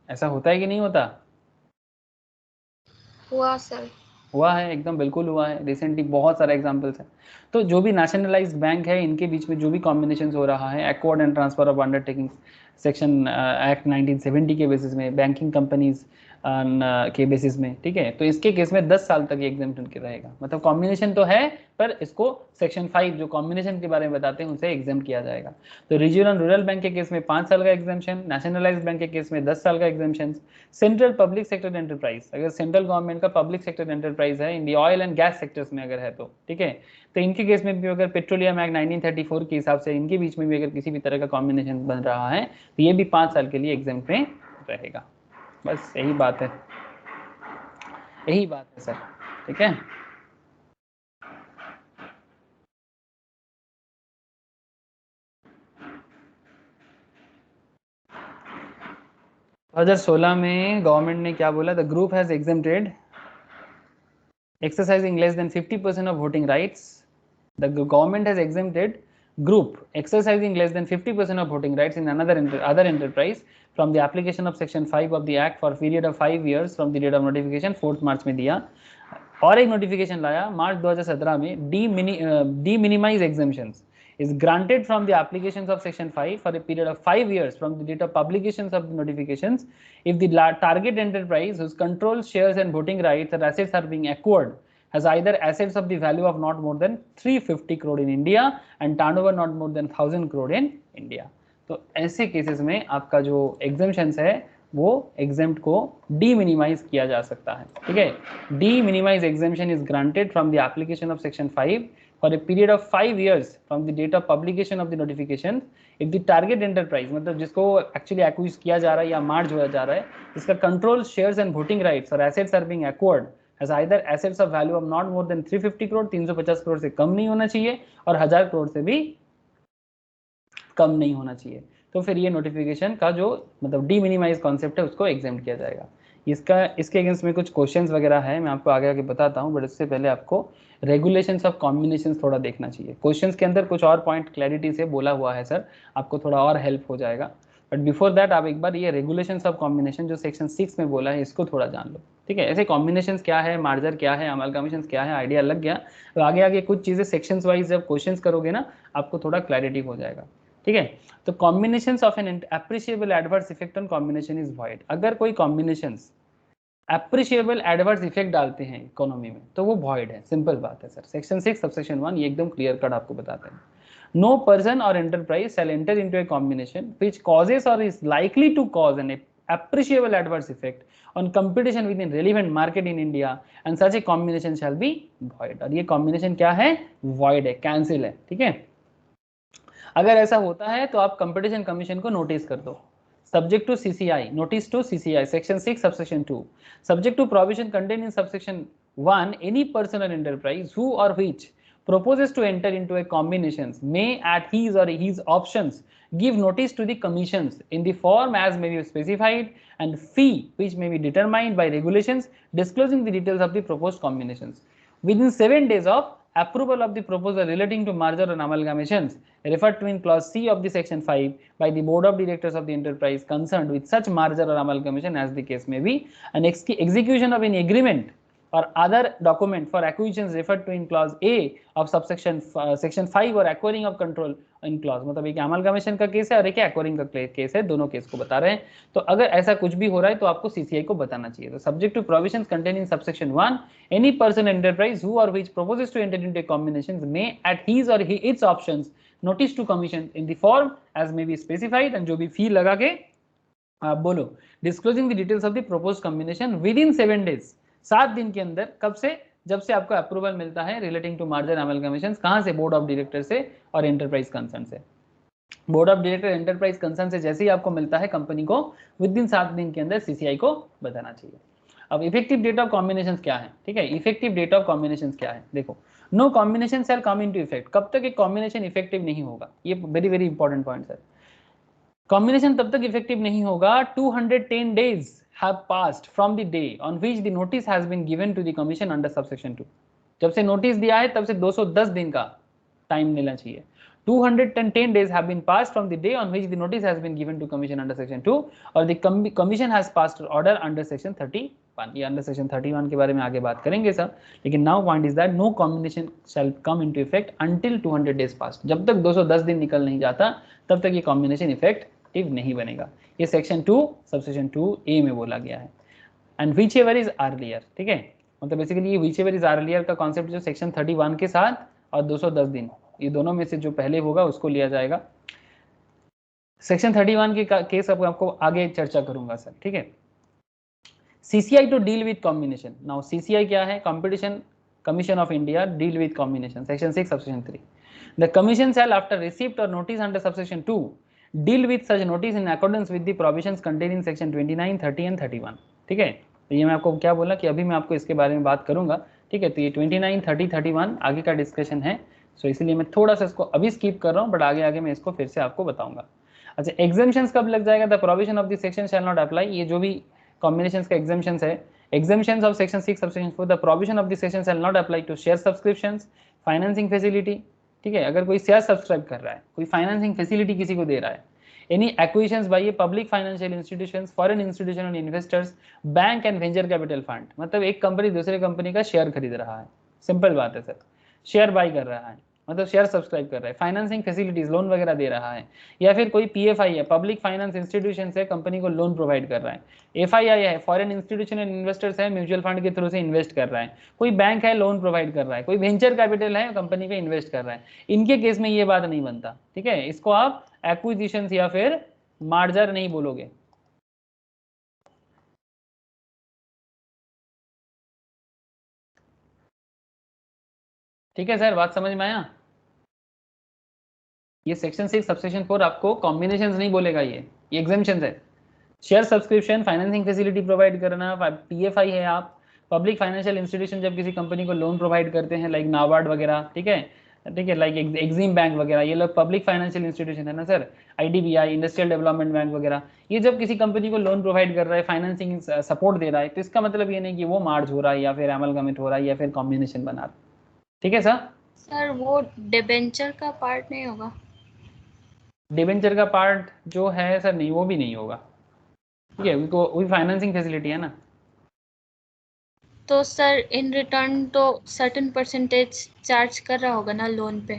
ऐसा होता है कि नहीं होता? हुआ सर। हुआ है, एकदम बिल्कुल हुआ है, रिसेंटली बहुत सारे एग्जांपल्स हैं। तो जो भी नेशनलाइज्ड बैंक है इनके बीच में जो भी कॉम्बिनेशन हो रहा है, acquired and transfer of undertaking section act 1970 के बेसिस में, बैंकिंग कंपनीज के बेसिस में, ठीक है, तो इसके केस में 10 साल तक ये एग्जेम्पशन के रहेगा। मतलब कॉम्बिनेशन तो है पर इसको सेक्शन 5 जो कॉम्बिनेशन के बारे में बताते हैं उनसे एग्जाम किया जाएगा। तो रीजनल रूरल बैंक के केस में 5 साल का एग्जामेशन, नेशनलाइज्ड बैंक के केस में 10 साल का एग्जामेशन। सेंट्रल पब्लिक सेक्टर एंटरप्राइज, अगर सेंट्रल गवर्नमेंट का पब्लिक सेक्टर एंटरप्राइज है इन दी ऑयल एंड गैस सेक्टर्स में अगर है तो, ठीक है, तो इनके केस में भी अगर पेट्रोलियम एक्ट 1934 के हिसाब से इनके बीच में भी अगर किसी भी तरह का कॉम्बिनेशन बन रहा है तो ये भी 5 साल के लिए एग्जाम में रहेगा। बस यही बात है, यही बात है सर, ठीक है। 2016 में गवर्नमेंट ने क्या बोला, the group has exempted exercising less than 50% of voting rights. The government has exempted group exercising less than 50% of voting rights in other enterprise from the application of section 5 of the act for a period of 5 years from the date of notification 4th March में दिया। और एक notification लाया March 2017 में, de minimis exemptions is granted from the applications of section 5 for a period of 5 years from the date of publications of the notifications if the target enterprise whose control, shares and voting rights or assets are being acquired has either assets of the value of not more than 350 crore in India and turnover not more than 1000 crore in India। तो ऐसे cases में आपका जो exemptions है वो exempt को D minimise किया जा सकता है, ठीक है। De minimis exemption is granted from the application of section 5 for a period of 5 years from the date of publication of the notification if the target enterprise, मतलब जिसको एक्चुअली एक्वाइज किया जा रहा है या मार्ज होया जा रहा है, इसका control, shares and voting rights or assets are being acquired has either assets of value of not more than 350 crore, 350 crore से कम नहीं होना चाहिए और 1000 करोड़ से भी कम नहीं होना चाहिए, तो फिर ये नोटिफिकेशन का जो मतलब डी मिनिमाइज कॉन्सेप्ट है उसको एग्जेम्प्ट किया जाएगा। इसके अगेंस्ट में कुछ क्वेश्चंस वगैरह है, मैं आपको आगे आगे बताता हूँ, बट इससे पहले आपको रेगुलेशंस ऑफ कॉम्बिनेशंस थोड़ा देखना चाहिए। क्वेश्चंस के अंदर कुछ और पॉइंट क्लैरिटी से बोला हुआ है सर, आपको थोड़ा और हेल्प हो जाएगा, बट बिफोर दैट आप एक बार ये रेगुलेशंस ऑफ कॉम्बिनेशन जो सेक्शन 6 में बोला है इसको थोड़ा जान लो, ठीक है। ऐसे कॉम्बिनेशंस क्या है, मार्जर क्या है, अमालगमेशंस क्या है, आइडिया लग गया, तो आगे आगे कुछ चीज़ें सेक्शंस वाइज जब क्वेश्चंस करोगे ना आपको थोड़ा क्लैरिटी हो जाएगा, ठीक है। तो combinations of an appreciable adverse effect on combination is void, अगर कोई कॉम्बिनेशंस अप्रिशिएबल एडवर्स इफेक्ट डालते हैं इकोनॉमी में तो वो वॉइड है, सिंपल बात है सर। सेक्शन 6 सबसेक्शन 1 ये एकदम क्लियर कट आपको बताते हैं। No person or enterprise shall enter into a combination which causes or is likely to cause an appreciable adverse effect on competition within relevant market in India and such a combination shall be void। और ये combination क्या है, void है, cancel है, ठीक है। अगर ऐसा होता है तो आप कंपटीशन कमीशन को नोटिस कर दो, subject to CCI, notice to CCI, section 6 subsection 2, subject to provision contained in subsection 1, any person or enterprise who or which proposes to enter into a combinations may at his or his options give notice to the commissions in the form as may be specified and fee which may be determined by regulations disclosing the details of the proposed combinations within 7 days of approval of the proposal relating to merger and amalgamations referred to in clause C of the section 5 by the board of directors of the enterprise concerned with such merger or amalgamation as the case may be, and execution of any agreement or other document for acquisitions referred to in clause A of subsection section 5 और acquiring of control in clause, मतलब एक amalgamation का case है और एक acquiring का case है, दोनों केस को बता रहे हैं। तो अगर ऐसा कुछ भी हो रहा है तो आपको CCI को बताना चाहिए। तो subject to provisions contained in subsection 1, any person enterprise who or which proposes to enter into combinations may at his or its options notice to commission in the form as may be specified, and जो भी फी लगा के आप बोलो, disclosing the details of the propose combination with in 7 days, 7 दिन के अंदर। कब से? जब से आपको अप्रूवल मिलता है रिलेटिंग टू मर्जर अमलगमेशन। कहाँ से? बोर्ड ऑफ डायरेक्टर से और एंटरप्राइज कंसर्न से। Board of director enterprise concern से जैसे ही आपको मिलता है, कंपनी को विद इन 7 दिन के अंदर सीसीआई को बताना चाहिए। अब इफेक्टिव डेट ऑफ कॉम्बिनेशन क्या है? ठीक है, इफेक्टिव डेट ऑफ कॉम्बिनेशन क्या है? देखो, no combination shall come into effect. कब तक एक कॉम्बिनेशन इफेक्टिव नहीं होगा? ये very very important point sir. Combination तब तक इफेक्टिव नहीं होगा 210 days have passed from the day on which the notice has been given to the commission under subsection 2। जब से नोटिस दिया है तब से 210 दिन का टाइम मिलना चाहिए। 210 days have been passed from the day on which the notice has been given to commission under section 2 और the commission has passed order under section 31। ये अंडर सेक्शन 31 के बारे में आगे बात करेंगे सर, लेकिन now point is that no combination shall come into effect until 200 days past. जब तक 210 दिन निकल नहीं जाता तब तक ये कॉम्बिनेशन इफेक्टिव नहीं बनेगा। ये सेक्शन 2 सबसेक्शन 2A में बोला गया है। And which ever is earlier, ठीक है, मतलब बेसिकली ये विच एवर इज अर्लियर का कॉन्सेप्ट जो सेक्शन 31 के साथ और 210 दिन, ये दोनों में से जो पहले होगा उसको लिया जाएगा। सेक्शन 31 के केस अब आपको आगे चर्चा करूंगा सर, ठीक है। CCI to deal with combination. Now CCI क्या है? Competition Commission of India deal with combination. Section 6 subsection 3. The commission shall after receipt or notice under subsection 2 deal with such notice in accordance with the provisions contained in section 29, 30 and 31. ठीक है, तो ये मैं आपको क्या बोला कि अभी मैं आपको इसके बारे में बात करूंगा, ठीक है। तो ये 29, 30, 31 आगे का डिस्कशन है, सो इसलिए मैं थोड़ा सा इसको अभी स्किप कर रहा हूँ, बट आगे आगे मैं इसको फिर से आपको बताऊंगा। अच्छा, एग्जाम्शंस कब लग जाएगा? The provision of the section shall not apply. ये जो भी कॉम्बिनेशंस का एग्जाम्शंस है, exemptions of section 6 subsection 4 the provision of the section shall not apply to share subscriptions, financing facility, ठीक है, अगर कोई शेयर सब्सक्राइब कर रहा है, कोई फाइनेंसिंग फैसिलिटी किसी को दे रहा है, any acquisitions by a public financial institutions, foreign institutional investors, bank and venture capital fund, मतलब एक कंपनी दूसरे कंपनी का शेयर खरीद रहा है, सिंपल बात है सर, शेयर बाई कर रहा है, मतलब शेयर सब्सक्राइब कर रहा है, फाइनेंसिंग फैसिलिटीज लोन वगैरह दे रहा है, या फिर कोई पीएफआई है, पब्लिक फाइनेंस इंस्टीट्यूशन से कंपनी को लोन प्रोवाइड कर रहा है, एफआईआई है, फॉरेन इंस्टीट्यूशनल इन्वेस्टर्स है, म्यूचुअल फंड के थ्रू से इन्वेस्ट कर रहा है, कोई बैंक है लोन प्रोवाइड कर रहा है, कोई वेंचर कैपिटल है कंपनी पे इन्वेस्ट कर रहा है, इनके केस में ये बात नहीं बनता, ठीक है। इसको आप एक्विजिशन या फिर मार्जर नहीं बोलोगे। ठीक है सर, बात समझ में आया? ये सेक्शन 6 सबसेक्शन 4 आपको कॉम्बिनेशंस नहीं बोलेगा, ये एग्जाम्पशंस है। Share subscription, financing facility provide करना, पीएफआई है आप, पब्लिक फाइनेंशियल इंस्टीट्यूशन जब किसी कंपनी को लोन प्रोवाइड करते हैं लाइक नाबार्ड वगैरह, ठीक है, ठीक है, लाइक एक्सिम बैंक वगैरह, ये लोग पब्लिक फाइनेंशियल इंस्टीट्यूशन है ना sir, IDBI, industrial development bank वगैरह, ये जब किसी कंपनी को लोन प्रोवाइड कर रहा है, फाइनेंसिंग सपोर्ट दे रहा है, तो इसका मतलब ये नहीं कि वो मार्ज हो रहा है या फिर अमलगमेंट हो रहा है या फिर कॉम्बिनेशन बना रहा है, ठीक है सर। सर वो डिबेंचर का पार्ट नहीं होगा? डिबेंचर का पार्ट जो है सर, नहीं, वो भी नहीं होगा, ठीक है, उनको वही फाइनेंसिंग फैसिलिटी है ना। तो सर इन रिटर्न तो सर्टेन परसेंटेज चार्ज कर रहा होगा ना लोन पे?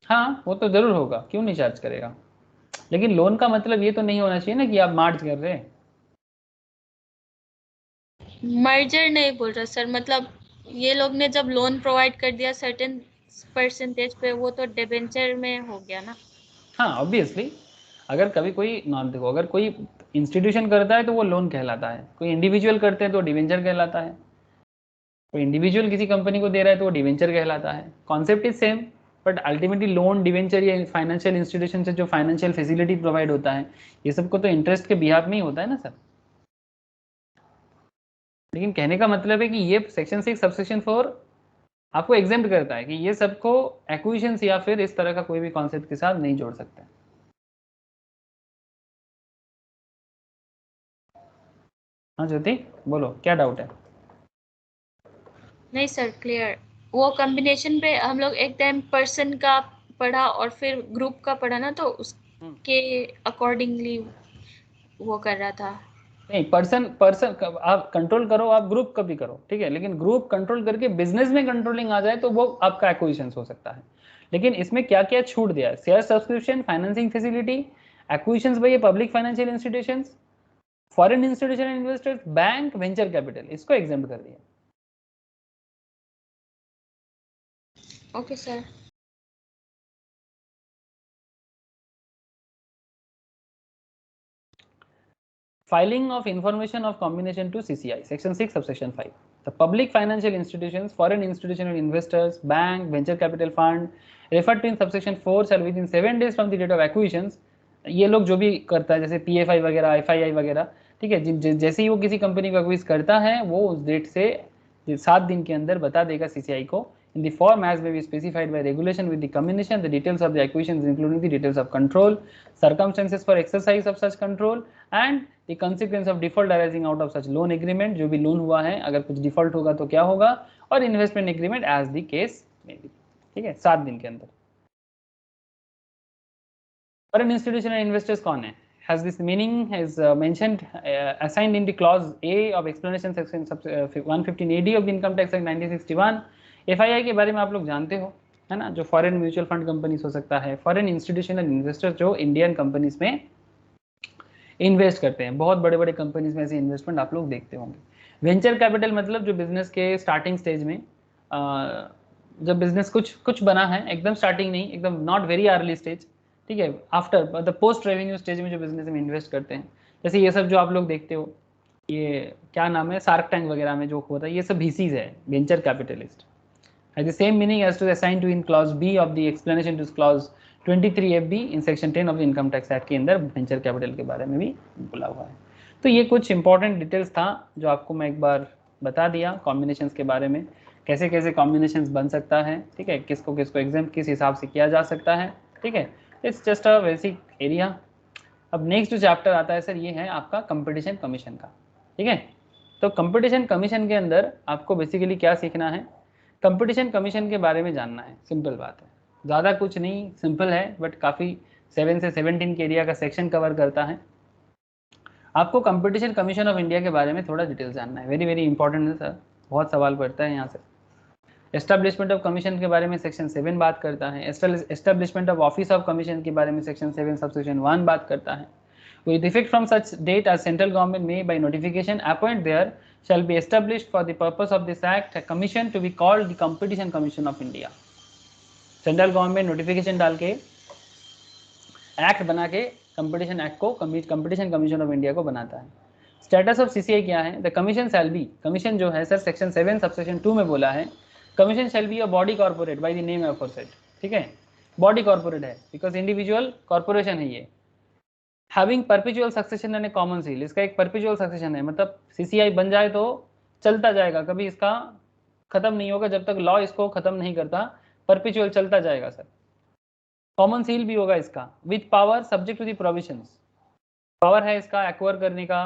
हाँ, वो तो जरूर होगा, क्यों नहीं चार्ज करेगा, लेकिन लोन का मतलब ये तो नहीं होना चाहिए ना कि आप मार्ज कर रहे हैं। मर्जर नहीं बोल रहा सर, मतलब ये लोग ने जब लोन प्रोवाइड कर दिया सर्टेन परसेंटेज पे, वो तो डिबेंचर में हो गया ना। हाँ, ऑब्वियसली, अगर कभी कोई नॉन, देखो, अगर कोई इंस्टीट्यूशन करता है तो वो लोन कहलाता है, कोई इंडिविजुअल करते हैं तो डिवेंचर कहलाता है, कोई इंडिविजुअल किसी कंपनी को दे रहा है तो वो डिवेंचर कहलाता है। Concept is same, but ultimately loan, debenture या फाइनेंशियल इंस्टीट्यूशन से जो फाइनेंशियल फैसिलिटी प्रोवाइड होता है, ये सबको तो इंटरेस्ट के बिहाफ में ही होता है ना सर। लेकिन कहने का मतलब है कि ये सेक्शन 6 सबसेक्शन 4 आपको एग्जेम्प्ट करता है कि ये सबको एक्विजिशंस या फिर इस तरह का कोई भी कॉन्सेप्ट के साथ नहीं जोड़ सकते। हाँ ज्योति, बोलो क्या डाउट है? नहीं सर, क्लियर। वो कॉम्बिनेशन पे हम लोग एक टाइम पर्सन का पढ़ा और फिर ग्रुप का पढ़ा ना, तो उसके अकॉर्डिंगली वो कर रहा था। नहीं, पर्सन पर्सन आप कंट्रोल करो, आप ग्रुप कभी करो, ठीक है, लेकिन ग्रुप कंट्रोल करके बिजनेस में कंट्रोलिंग आ जाए तो वो आपका एक्विजिशन हो सकता है। लेकिन इसमें क्या क्या छूट दिया है? Share subscription, financing facility, acquisitions by public financial institutions, foreign institutional investors, bank, venture capital, इसको एग्जाम्प्ट कर दिया। Okay sir. filing of information of combination to CCI, section 6 subsection 5. The public financial institutions, foreign institutional investors, bank, venture capital fund referred to in subsection 4 shall within 7 days from the date of acquisitions, ये लोग जो भी करता है जैसे PFI वगैरह, FII वगैरह, ठीक है, जैसे ही वो किसी कंपनी को एक्विज करता है वो उस डेट से 7 दिन के अंदर बता देगा CCI को in the form as may be specified by regulation with the combination, the details of the acquisitions including the details of control, circumstances for exercise of such control and the consequence of default arising out of such loan agreement, जो भी loan हुआ है अगर कुछ default होगा तो क्या होगा, और investment agreement as the case में भी, ठीक है, 7 दिन के अंदर। फॉरेन इंस्टीट्यूशनल इन्वेस्टर्स कौन है? Has this meaning is mentioned assigned in the clause A of explanation section 115 AD of the Income Tax Act 1961। FII के बारे में आप लोग जानते हो, है ना, जो फॉरेन म्यूचुअल फंड कंपनीज हो सकता है, फॉरेन इंस्टीट्यूशनल इन्वेस्टर्स जो इंडियन कंपनीज में इन्वेस्ट करते हैं, बहुत बड़े बड़े कंपनीज में ऐसे इन्वेस्टमेंट आप लोग देखते होंगे। वेंचर कैपिटल मतलब जो बिजनेस के स्टार्टिंग स्टेज में, जब बिजनेस कुछ बना है, एकदम स्टार्टिंग नहीं, एकदम नॉट वेरी अर्ली स्टेज, ठीक है, after the post revenue stage में जो बिजनेस में इन्वेस्ट करते हैं, जैसे ये सब जो आप लोग देखते हो, ये क्या नाम है, शार्क टैंक वगैरह में जो होता है, ये सब VCs है, venture capitalist. Has the same meaning as to assign to in clause B of the explanation to clause 23FB in section 10 of the Income Tax Act के अंदर वेंचर कैपिटल के बारे में भी बोला हुआ है। तो ये कुछ इंपॉर्टेंट डिटेल्स था जो आपको मैं एक बार बता दिया कॉम्बिनेशंस के बारे में, कैसे कैसे कॉम्बिनेशंस बन सकता है, ठीक है, किसको किसको एग्जाम किस हिसाब से किया जा सकता है, ठीक है, it's just a basic area. अब नेक्स्ट जो चैप्टर आता है सर, ये है आपका कंपटीशन कमीशन का, ठीक है। तो कंपटीशन कमीशन के अंदर आपको बेसिकली क्या सीखना है, कंपटीशन कमीशन के बारे में जानना है, सिंपल बात है, ज़्यादा कुछ नहीं, सिंपल है, बट काफ़ी 7 से 17 के एरिया का सेक्शन कवर करता है। आपको कंपटीशन कमीशन ऑफ इंडिया के बारे में थोड़ा डिटेल जानना है, वेरी वेरी इंपॉर्टेंट है सर, बहुत सवाल पड़ता है यहाँ से। एस्टैब्लिशमेंट ऑफ कमीशन के बारे में सेक्शन 7 बात करता है, establishment of office of commission के बारे में सेक्शन 7 सबसेक्शन 1 बात करता है। With effect from such date as central government may by notification appoint there shall be established for the purpose of this act a commission to be called the Competition Commission of India। Central government notification डाल के act बना के competition act को competition commission of India को बनाता है। Status of CCI क्या है? The commission shall B, commission जो है सर सेक्शन 7 सबसेक्शन 2 में बोला है, commission shall be a body corporate by the name aforesaid, ठीक है, बॉडी कॉर्पोरेट है बिकॉज इंडिविजुअल कॉर्पोरेशन है ये, having perpetual succession and A common seal, इसका एक परपेचुअल सक्सेशन है, मतलब CCI बन जाए तो चलता जाएगा, कभी इसका खत्म नहीं होगा जब तक लॉ इसको खत्म नहीं करता, परपेचुअल चलता जाएगा सर। कॉमन सील भी होगा इसका, with power subject to the provisions, power है इसका एक्वायर करने का,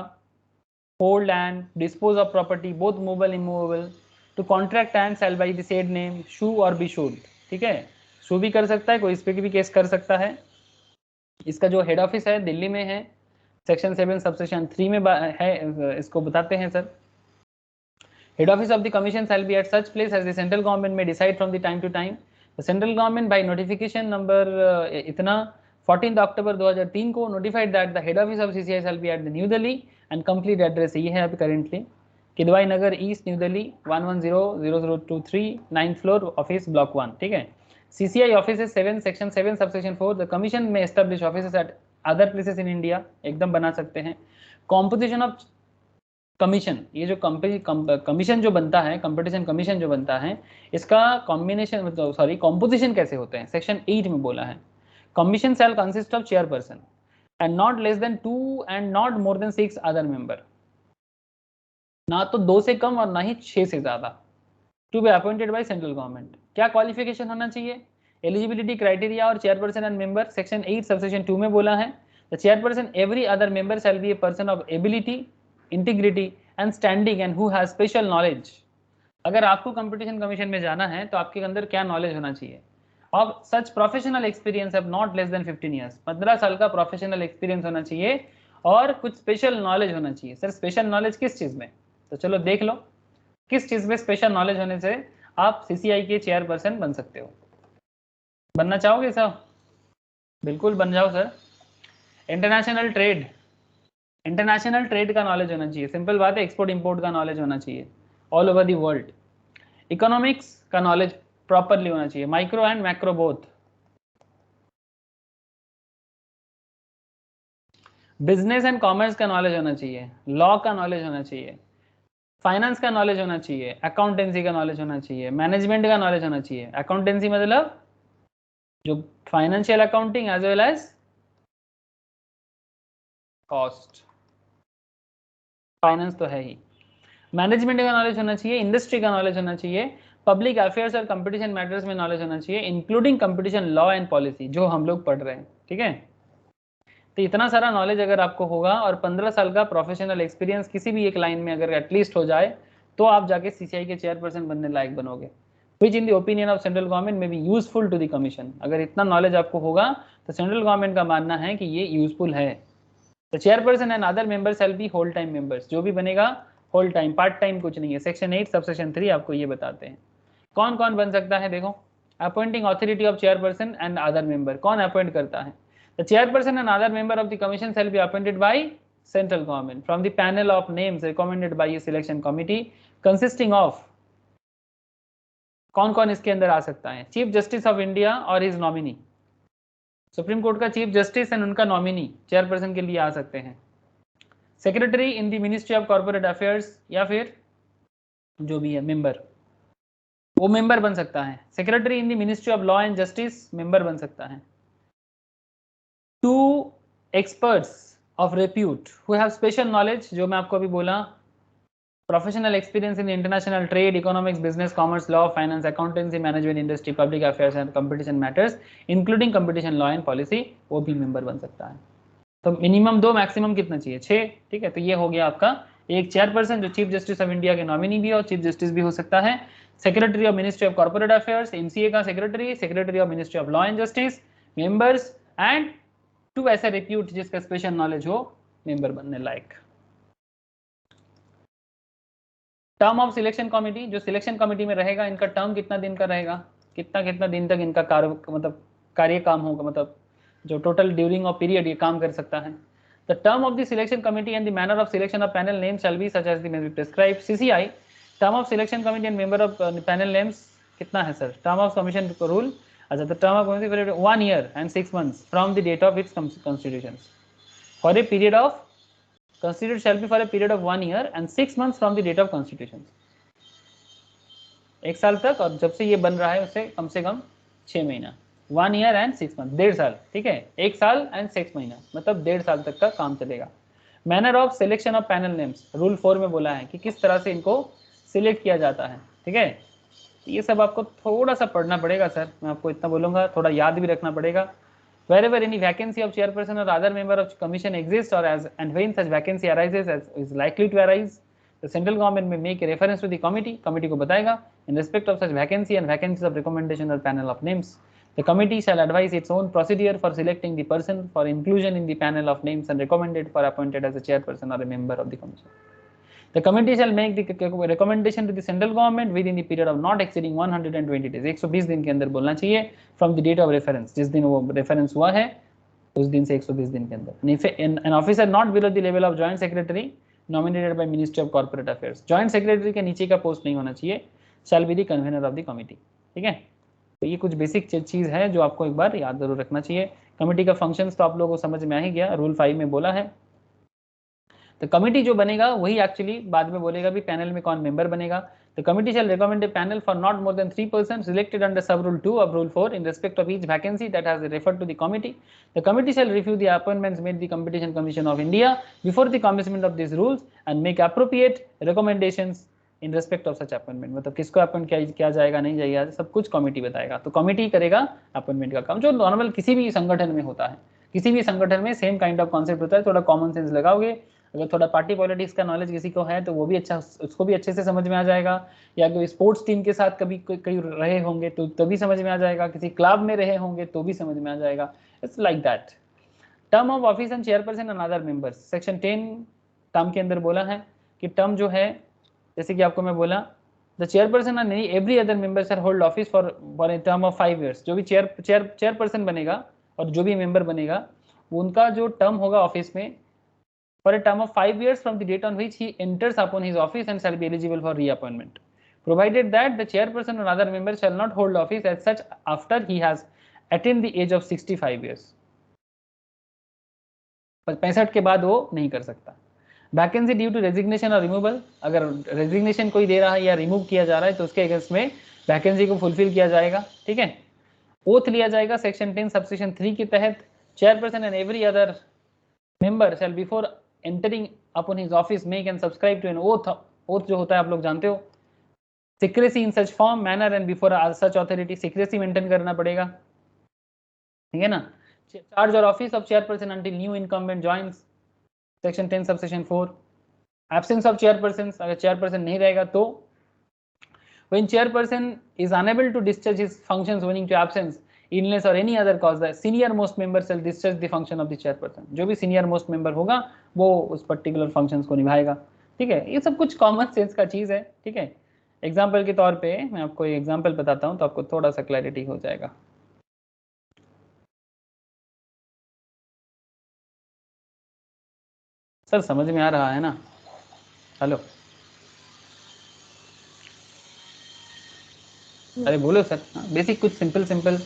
hold and dispose of property both movable immovable, to contract and shall by the said name, sue or be should, ठीक है, शू भी कर सकता है कोई, इस पे भी केस कर सकता है। इसका जो हेड ऑफिस है दिल्ली में है, सेक्शन 7 सबसेक्शन 3 में है, इसको बताते हैं sir. Head office of the commission shall be at such place as the central government में decide from the time to time. The central government by notification number इतना 14 अक्टूबर 2003 को notified that the head office of CCI shall be at the new Delhi and complete address ये है अभी currently Kidwai Nagar east new Delhi 110023 9th floor office block 1, ठीक है। CCI offices 7 section 7 subsection 4 the commission may establish offices at other places in India, एकदम बना सकते हैं। composition of commission, ये जो कमीशन जो बनता है, कंपटीशन कमीशन जो बनता है, इसका कॉम्बिनेशन मतलब सॉरी कॉम्पोजिशन कैसे होते हैं, सेक्शन 8 में बोला है, commission shell consist of chairperson and not less then 2 and not more than 6 other member, ना तो 2 से कम और ना ही 6 से ज्यादा, to be appointed by central government. क्या क्वालिफिकेशन होना चाहिए, एलिजिबिलिटी क्राइटेरिया और chairperson and member section 8 subsection 2 में बोला है, the chairperson every other member shall be a person of ability integrity and standing and who has special knowledge. अगर आपको competition commission में जाना है तो आपके अंदर क्या नॉलेज होना चाहिए, और such professional experience have not less than 15 years, 15 साल का प्रोफेशनल एक्सपीरियंस होना चाहिए और कुछ स्पेशल नॉलेज होना चाहिए। सर स्पेशल नॉलेज किस चीज में, तो चलो देख लो किस चीज में स्पेशल नॉलेज होने से आप CCI के चेयरपर्सन बन सकते हो। बनना चाहोगे सर? बिल्कुल बन जाओ sir. International trade, international trade का नॉलेज होना चाहिए, सिंपल बात है, एक्सपोर्ट इंपोर्ट का नॉलेज होना चाहिए all over the world. Economics का नॉलेज प्रॉपरली होना चाहिए, micro and macro both. Business and commerce का नॉलेज होना चाहिए, लॉ का नॉलेज होना चाहिए, फाइनेंस का नॉलेज होना चाहिए, अकाउंटेंसी का नॉलेज होना चाहिए, मैनेजमेंट का नॉलेज होना चाहिए। अकाउंटेंसी मतलब जो financial accounting as well as cost, finance तो है ही। मैनेजमेंट का नॉलेज होना चाहिए, इंडस्ट्री का नॉलेज होना चाहिए, पब्लिक अफेयर्स और कंपटीशन मैटर्स में नॉलेज होना चाहिए, including competition law and policy, जो हम लोग पढ़ रहे हैं। ठीक है, तो इतना सारा नॉलेज अगर आपको होगा और 15 साल का प्रोफेशनल एक्सपीरियंस किसी भी एक लाइन में अगर एटलीस्ट हो जाए, तो आप जाके सीसीआई के चेयरपर्सन बनने लायक बनोगे, which in the opinion of central government में be useful to the commission. अगर इतना नॉलेज आपको होगा तो सेंट्रल गवर्नमेंट का मानना है कि ये यूजफुल है। तो chairperson and other members shall be whole time members, जो भी बनेगा होल टाइम, पार्ट टाइम कुछ नहीं है। सेक्शन 8 सबसेक्शन 3 आपको ये बताते हैं कौन कौन बन सकता है। देखो, appointing authority of chairperson and other member, कौन अपॉइंट करता है? The chairperson and other member of the commission shall B appointed by central government from the panel of names recommended by A selection committee consisting of, कौन कौन इसके अंदर आ सकता है? Chief justice of India और his nominee, supreme court का chief justice and उनका nominee chairperson के लिए आ सकते हैं। Secretary in the ministry of corporate affairs, या फिर जो भी है मेंबर, वो मेंबर बन सकता है। Secretary in the ministry of law and justice member बन सकता है। 2 experts of repute who have special knowledge, जो मैं आपको अभी बोला, professional experience in international trade, economics, business, commerce, law, finance, accountancy, management, industry, public affairs and competition matters including competition law and policy, वो भी मेंबर बन सकता है। तो मिनिमम 2, मैक्सिमम कितना चाहिए? 6। ठीक है, तो ये हो गया आपका एक चेयरपर्सन जो चीफ जस्टिस ऑफ इंडिया के नॉमिनी भी है और चीफ जस्टिस भी हो सकता है। Secretary of ministry of corporate affairs, MCA का secretary, secretary of ministry of law and justice, members, and 2 ऐसा रिप्यूट जिसका स्पेशल नॉलेज हो, मेंबर बनने लायक। टर्म ऑफ सिलेक्शन कमिटी, जो सिलेक्शन कमिटी में रहेगा, इनका टर्म कितना दिन का रहेगा, कितना कितना दिन तक इनका कार्य, मतलब कार्य काम होगा, मतलब जो टोटल ड्यूरिंग ऑफ पीरियड ये काम कर सकता है। The term of the selection committee and the manner of selection of panel names shall be such as the may be prescribed. CCI term of selection committee and member of panel names कितना है sir? Term of commission rule, अच्छा, the term of committee period 1 year and 6 months from the date of its constitution for a period of constituted shall be for a period of 1 year and 6 months from the date of constitution। 1 साल तक, और जब से ये बन रहा है उससे कम से कम 6 महीना। 1 year and 6 months, 1.5 साल। ठीक है, 1 साल एंड 6 महीना, मतलब 1.5 साल तक का काम चलेगा। Manner of selection of panel names, rule 4 में बोला है कि किस तरह से इनको सिलेक्ट किया जाता है। ठीक है, ये सब आपको थोड़ा सा पढ़ना पड़ेगा सर, मैं आपको इतना बोलूँगा, थोड़ा याद भी रखना पड़ेगा। Wherever any vacancy of chairperson or other member of commission exists, or as and when such vacancy arises as is likely to arise, the central government may make a reference to the committee को बताएगा in respect of such vacancy and vacancies of recommendation or panel of names. The committee shall advise its own procedure for selecting the person for inclusion in the panel of names and recommended for appointed as a chairperson or a member of the commission. The committee shall make the recommendation to the central government within the period of not exceeding 120 days, 120 दिन के अंदर बोलना चाहिए, from the date of reference, जिस दिन वो reference हुआ है उस दिन से 120 दिन के अंदर। An officer not below the level of joint secretary nominated by Ministry of Corporate Affairs, joint secretary के नीचे का पोस्ट नहीं होना चाहिए, shall be the convener of the committee। ठीक है, तो ये कुछ बेसिक चीज़ है जो आपको एक बार याद जरूर रखना चाहिए। कमेटी का फंक्शंस तो आप लोगों को समझ में आ ही गया, रूल 5 में बोला है। तो कमिटी जो बनेगा वही एक्चुअली बाद में बोलेगा भी पैनल में कौन मेंबर बनेगा। The committee shall recommend a panel for not more than 3 persons selected under sub rule 2 of rule 4 in respect of each vacancy that has referred to the committee. The committee shall review the appointments made the Competition Commission of India before the commencement of these rules and make appropriate recommendations in respect of such appointment। मतलब किसको appoint किया जाएगा नहीं जाएगा सब कुछ committee बताएगा। तो कमिटी करेगा अपॉइंटमेंट का काम, जो नॉर्मल किसी भी संगठन में होता है। किसी भी संगठन में सेम काइंड ऑफ कॉन्सेप्ट होता है, थोड़ा कॉमन सेंस लगाओगे, अगर थोड़ा पार्टी पॉलिटिक्स का नॉलेज किसी को है तो वो भी अच्छा, उसको भी अच्छे से समझ में आ जाएगा, या कोई स्पोर्ट्स टीम के साथ कभी कहीं रहे होंगे तो भी समझ में आ जाएगा, किसी क्लब में रहे होंगे तो भी समझ में आ जाएगा। It's like that. Term of office and chairperson and other members, section 10 term के अंदर बोला है कि टर्म जो है, जैसे कि आपको मैं बोला, the chairperson and every other member shall hold office for a term of 5 years। जो भी चेयरपर्सन बनेगा और जो भी मेंबर बनेगा उनका जो टर्म होगा ऑफिस में for a term of 5 years from the date on which he enters upon his office and shall be eligible for reappointment, provided that the chairperson or other member shall not hold office as such after he has attained the age of 65 years। 65 के बाद वो नहीं कर सकता। Vacancy due to resignation और removal, अगर resignation कोई दे रहा है या रिमूव किया जा रहा है तो उसके अगेंस्ट में वैकेंसी को फुलफिल किया जाएगा, ठीक है। ओथ लिया जाएगा सेक्शन 10 सबसेक्शन 3 के तहत। Chairperson and every other member shall before entering upon his office make and subscribe to an oath. Oath जो होता है आप लोग जानते हो, secrecy in such form manner and before such authority, secrecy maintain करना पड़ेगा, ठीक है ना। चार्ज और office of chairperson until new incumbent joins, section 10 subsection 4। Absence of chairperson, अगर चेयरपर्सन नहीं रहेगा तो when chairperson is unable to discharge his functions owing to absence, illness or any other cause, the senior most member shall discharge the function of the chairperson। जो भी senior most member होगा वो उस particular functions को निभाएगा, ठीक है। ये सब कुछ कॉमन सेंस का चीज है, ठीक है। एग्जाम्पल के तौर पे मैं आपको एक एग्जाम्पल बताता हूँ तो आपको थोड़ा सा क्लैरिटी हो जाएगा। सर समझ में आ रहा है ना? हेलो, अरे बोलो सर। बेसिक कुछ सिंपल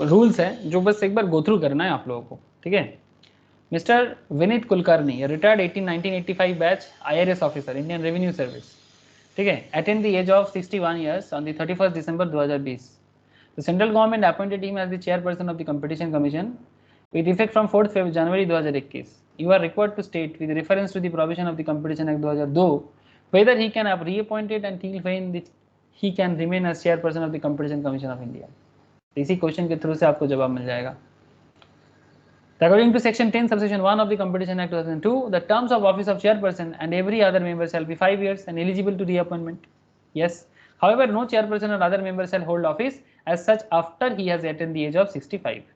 रूल्स है जो बस एक बार गो थ्रू करना है आप लोगों को, ठीक है। Mister Vineet Kulkarni, retired 1985 batch, IRS officer, Indian revenue service, ठीक है। Attend the age of 61 years on the 31 December 2020। The central government appointed him as the chairperson of the competition commission with effect from 4th January 2021. You are required to state with reference to the provision of the Competition Act 2002 whether he can be reappointed until when he can remain as chairperson of the Competition Commission of India. इसी question के through से आपको जवाब मिल जाएगा। According to section 10 subsection 1 of the Competition Act 2002, the terms of office of chairperson and every other member shall be 5 years and eligible to reappointment. Yes. However, no chairperson or other member shall hold office as such after he has attained the age of 65.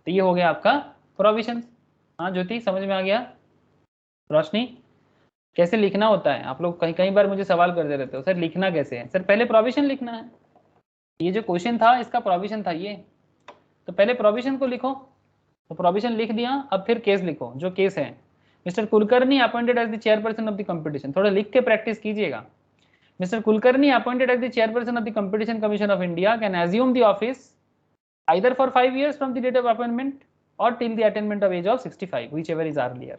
तो ये हो गया आपका provision. हाँ ज्योति, समझ में आ गया? रोशनी, कैसे लिखना होता है? आप लोग कई बार मुझे सवाल करते रहते हो, सर लिखना कैसे है? सर पहले प्रोविजन लिखना है। ये जो क्वेश्चन था इसका प्रोविजन था ये, तो पहले प्रोविजन को लिखो। तो प्रोविजन लिख दिया, अब फिर केस लिखो। जो केस है, mister Kulkarni appointed as the chairperson of the competition, थोड़ा लिख के प्रैक्टिस कीजिएगा। Mister Kulkarni appointed as the chairperson of the competition commission of India can assume the office either for 5 years from the date of appointment or till the attainment of age of 65, whichever is earlier.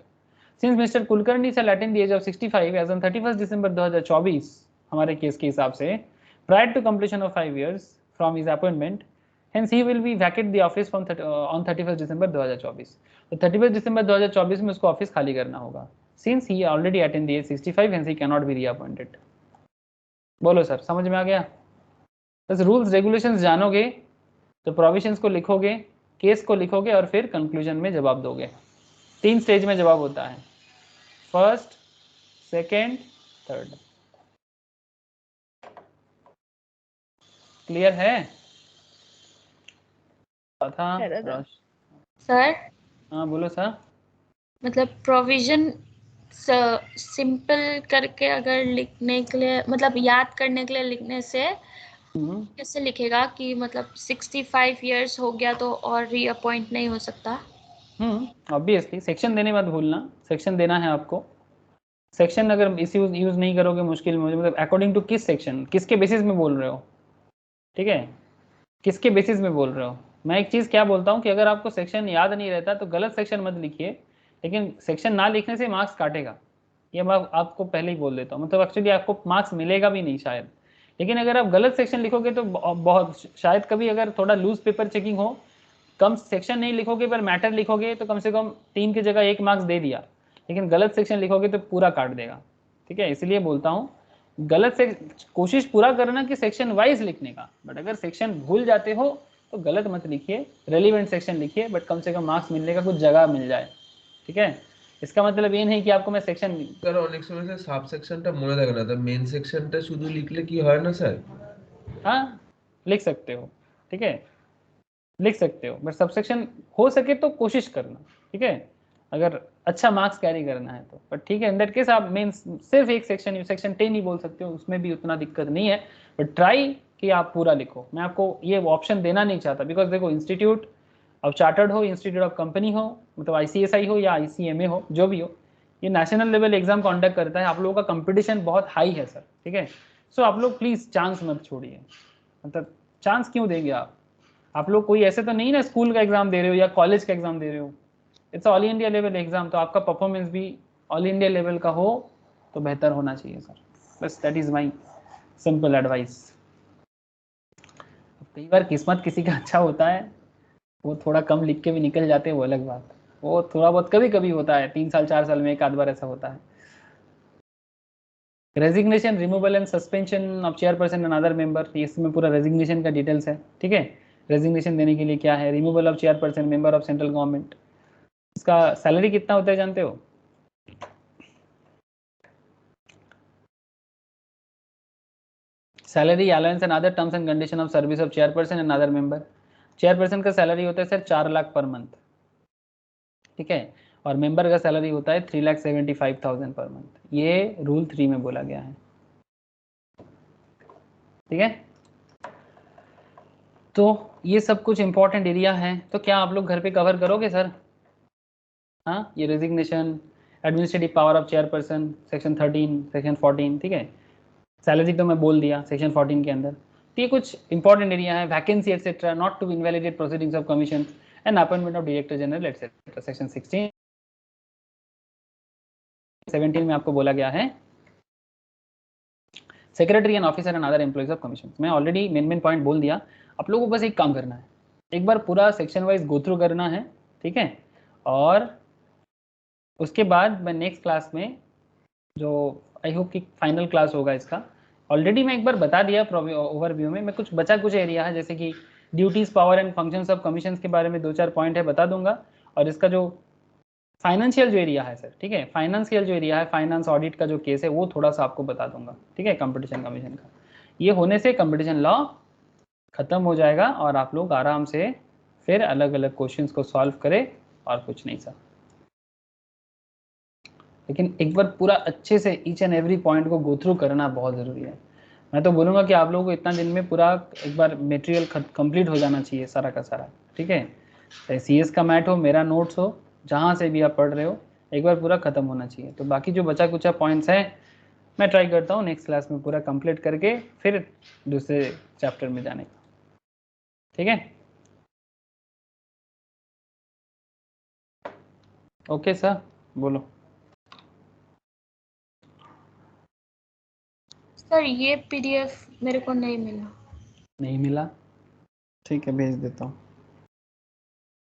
Since Mr. Kulkarni shall attain the age of 65 as on 31st December 2024 हमारे case के हिसाब से, prior to completion of 5 years from his appointment, hence he will be vacate the office from on 31st December 2024. तो 31st December 2024 में उसको office खाली करना होगा। Since he already attained the age 65, hence he cannot be reappointed. बोलो sir, समझ में आ गया? बस रूल्स रेगुलेशंस जानोगे तो प्रोविजंस को लिखोगे, केस को लिखोगे और फिर कंक्लूजन में जवाब दोगे। 3 स्टेज में जवाब होता है, फर्स्ट, सेकेंड, थर्ड। क्लियर है? सर हाँ बोलो सर। मतलब प्रोविजन सिंपल करके अगर लिखने के लिए, मतलब याद करने के लिए लिखने से कैसे लिखेगा कि मतलब 65 इयर्स हो गया तो और रीअपॉइंट नहीं हो सकता? ऑब्वियसली सेक्शन देने मत भूलना, सेक्शन देना है आपको। सेक्शन अगर इस यूज नहीं करोगे मुश्किल में, मतलब अकॉर्डिंग टू किस सेक्शन, किसके बेसिस में बोल रहे हो, ठीक है, किसके बेसिस में बोल रहे हो। मैं एक चीज़ क्या बोलता हूँ कि अगर आपको सेक्शन याद नहीं रहता तो गलत सेक्शन मत लिखिए, लेकिन सेक्शन ना लिखने से मार्क्स काटेगा, ये मैं आपको पहले ही बोल देता हूँ। मतलब एक्चुअली आपको मार्क्स मिलेगा भी नहीं शायद, लेकिन अगर आप गलत सेक्शन लिखोगे तो बहुत शायद कभी अगर थोड़ा लूज पेपर चेकिंग हो, कम सेक्शन नहीं लिखोगे पर मैटर लिखोगे तो कम से कम 3 की जगह 1 मार्क्स दे दिया, लेकिन गलत सेक्शन लिखोगे तो पूरा काट देगा, ठीक है। इसलिए बोलता हूँ गलत से कोशिश पूरा करना कि सेक्शन वाइज लिखने का, बट अगर सेक्शन भूल जाते हो तो गलत मत लिखिए, रेलिवेंट सेक्शन लिखिए, बट कम से कम मार्क्स मिलने का कुछ जगह मिल जाए, ठीक है। इसका मतलब ये नहीं कि आपको मैं सेक्शन স্যার অনেক সময় স্যার সাব সেকশনটা মনে থাকে না, তো মেন সেকশনটা শুধু লিখলে কি হয় না স্যার? हाँ लिख सकते हो, ठीक है, लिख सकते हो, बट सब सेक्शन हो सके तो कोशिश करना, ठीक है, अगर अच्छा मार्क्स कैरी करना है तो। बट ठीक है, इन दैट केस आप मेन सिर्फ एक सेक्शन, सेक्शन 10 ही बोल सकते हो, उसमें भी उतना दिक्कत नहीं है, बट ट्राई कि आप पूरा लिखो। मैं आपको ये ऑप्शन देना नहीं चाहता, बिकॉज देखो इंस्टीट्यूट अब चार्टर्ड हो, इंस्टीट्यूट ऑफ कंपनी हो, मतलब ICSI हो या ICMA हो, जो भी हो, ये नेशनल लेवल एग्जाम कॉन्डक्ट करता है। आप लोगों का कंपटीशन बहुत हाई है सर, ठीक है। सो आप लोग प्लीज़ चांस मत छोड़िए, मतलब चांस क्यों देंगे आप लोग कोई ऐसे तो नहीं ना स्कूल का एग्जाम दे रहे हो या कॉलेज का एग्जाम दे रहे हो, it's all India level exam, तो आपका परफॉर्मेंस भी ऑल इंडिया लेवल का हो तो बेहतर होना चाहिए सर, बस that is my simple advice. कई बार किस्मत किसी का अच्छा होता है, वो थोड़ा कम लिख के भी निकल जाते हैं, वो अलग बात, वो थोड़ा बहुत कभी कभी होता है, 3 साल 4 साल में एक आध बार ऐसा होता है। Resignation, removal and suspension of chairperson and other member, इसमें पूरा रेजिग्नेशन का डिटेल्स है, ठीक है। रेजिग्नेशन देने के लिए क्या है, removal of chairperson member of central government, इसका सैलरी कितना होता है जानते हो? Salary allowance and other terms and condition of service of chairperson and other member. Chairperson का सैलरी होता है सर 4 लाख पर मंथ, ठीक है, और मेंबर का सैलरी होता है 3,75,000 पर मंथ। ये रूल 3 में बोला गया है, ठीक है। तो ये सब कुछ इंपॉर्टेंट एरिया है, तो क्या आप लोग घर पे कवर करोगे सर? हाँ, ये resignation, administrative power of chairperson, section 13, section 14, ठीक है। सैलरी तो मैं बोल दिया सेक्शन 14 के अंदर। तो ये कुछ इंपॉर्टेंट एरिया है, vacancy etcetera, not to invalidate proceedings of commission and appointment of director general etcetera, section 16, 17 में आपको बोला गया है secretary and officer and other employees of commission. मैं ऑलरेडी मेन पॉइंट बोल दिया, आप लोगों को बस एक काम करना है, एक बार पूरा सेक्शन वाइज गो थ्रू करना है, ठीक है। और उसके बाद मैं नेक्स्ट क्लास में, जो आई होप कि फाइनल क्लास होगा इसका, ऑलरेडी मैं एक बार बता दिया ओवरव्यू में, मैं कुछ एरिया है जैसे कि duties, power and functions of commissions के बारे में 2-4 पॉइंट है बता दूंगा, और इसका जो फाइनेंशियल जो एरिया है सर, ठीक है, फाइनेंशियल जो एरिया है, फाइनेंस ऑडिट का जो केस है वो थोड़ा सा आपको बता दूंगा, ठीक है, कंपटीशन कमीशन का। ये होने से कंपटीशन लॉ खत्म हो जाएगा और आप लोग आराम से फिर अलग अलग क्वेश्चंस को सॉल्व करें, और कुछ नहीं सर। लेकिन एक बार पूरा अच्छे से ईच एंड एवरी पॉइंट को गो थ्रू करना बहुत ज़रूरी है। मैं तो बोलूँगा कि आप लोगों को इतना दिन में पूरा एक बार मटेरियल कंप्लीट हो जाना चाहिए सारा का सारा, ठीक है। चाहे CS का मैट हो, मेरा नोट्स हो, जहाँ से भी आप पढ़ रहे हो, एक बार पूरा ख़त्म होना चाहिए। तो बाकी जो बचा कुचा पॉइंट्स हैं मैं ट्राई करता हूँ नेक्स्ट क्लास में पूरा कंप्लीट करके फिर दूसरे चैप्टर में जाने का, ठीक है। ओके सर, बोलो। सर ये PDF मेरे को नहीं मिला। नहीं मिला, ठीक है, भेज देता हूँ।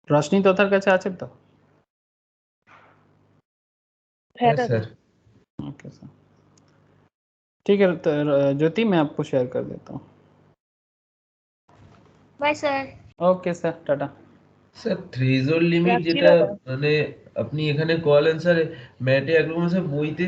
रोशनी तो का चाचित तो है सर। ओके सर, ठीक है। तो ज्योति मैं आपको शेयर कर देता हूँ। Bye sir. Okay sir, tata. Sir threshold limit যেটা মানে আপনি এখানে কল অ্যান্সার ম্যাটে একরকম স্যার বইতে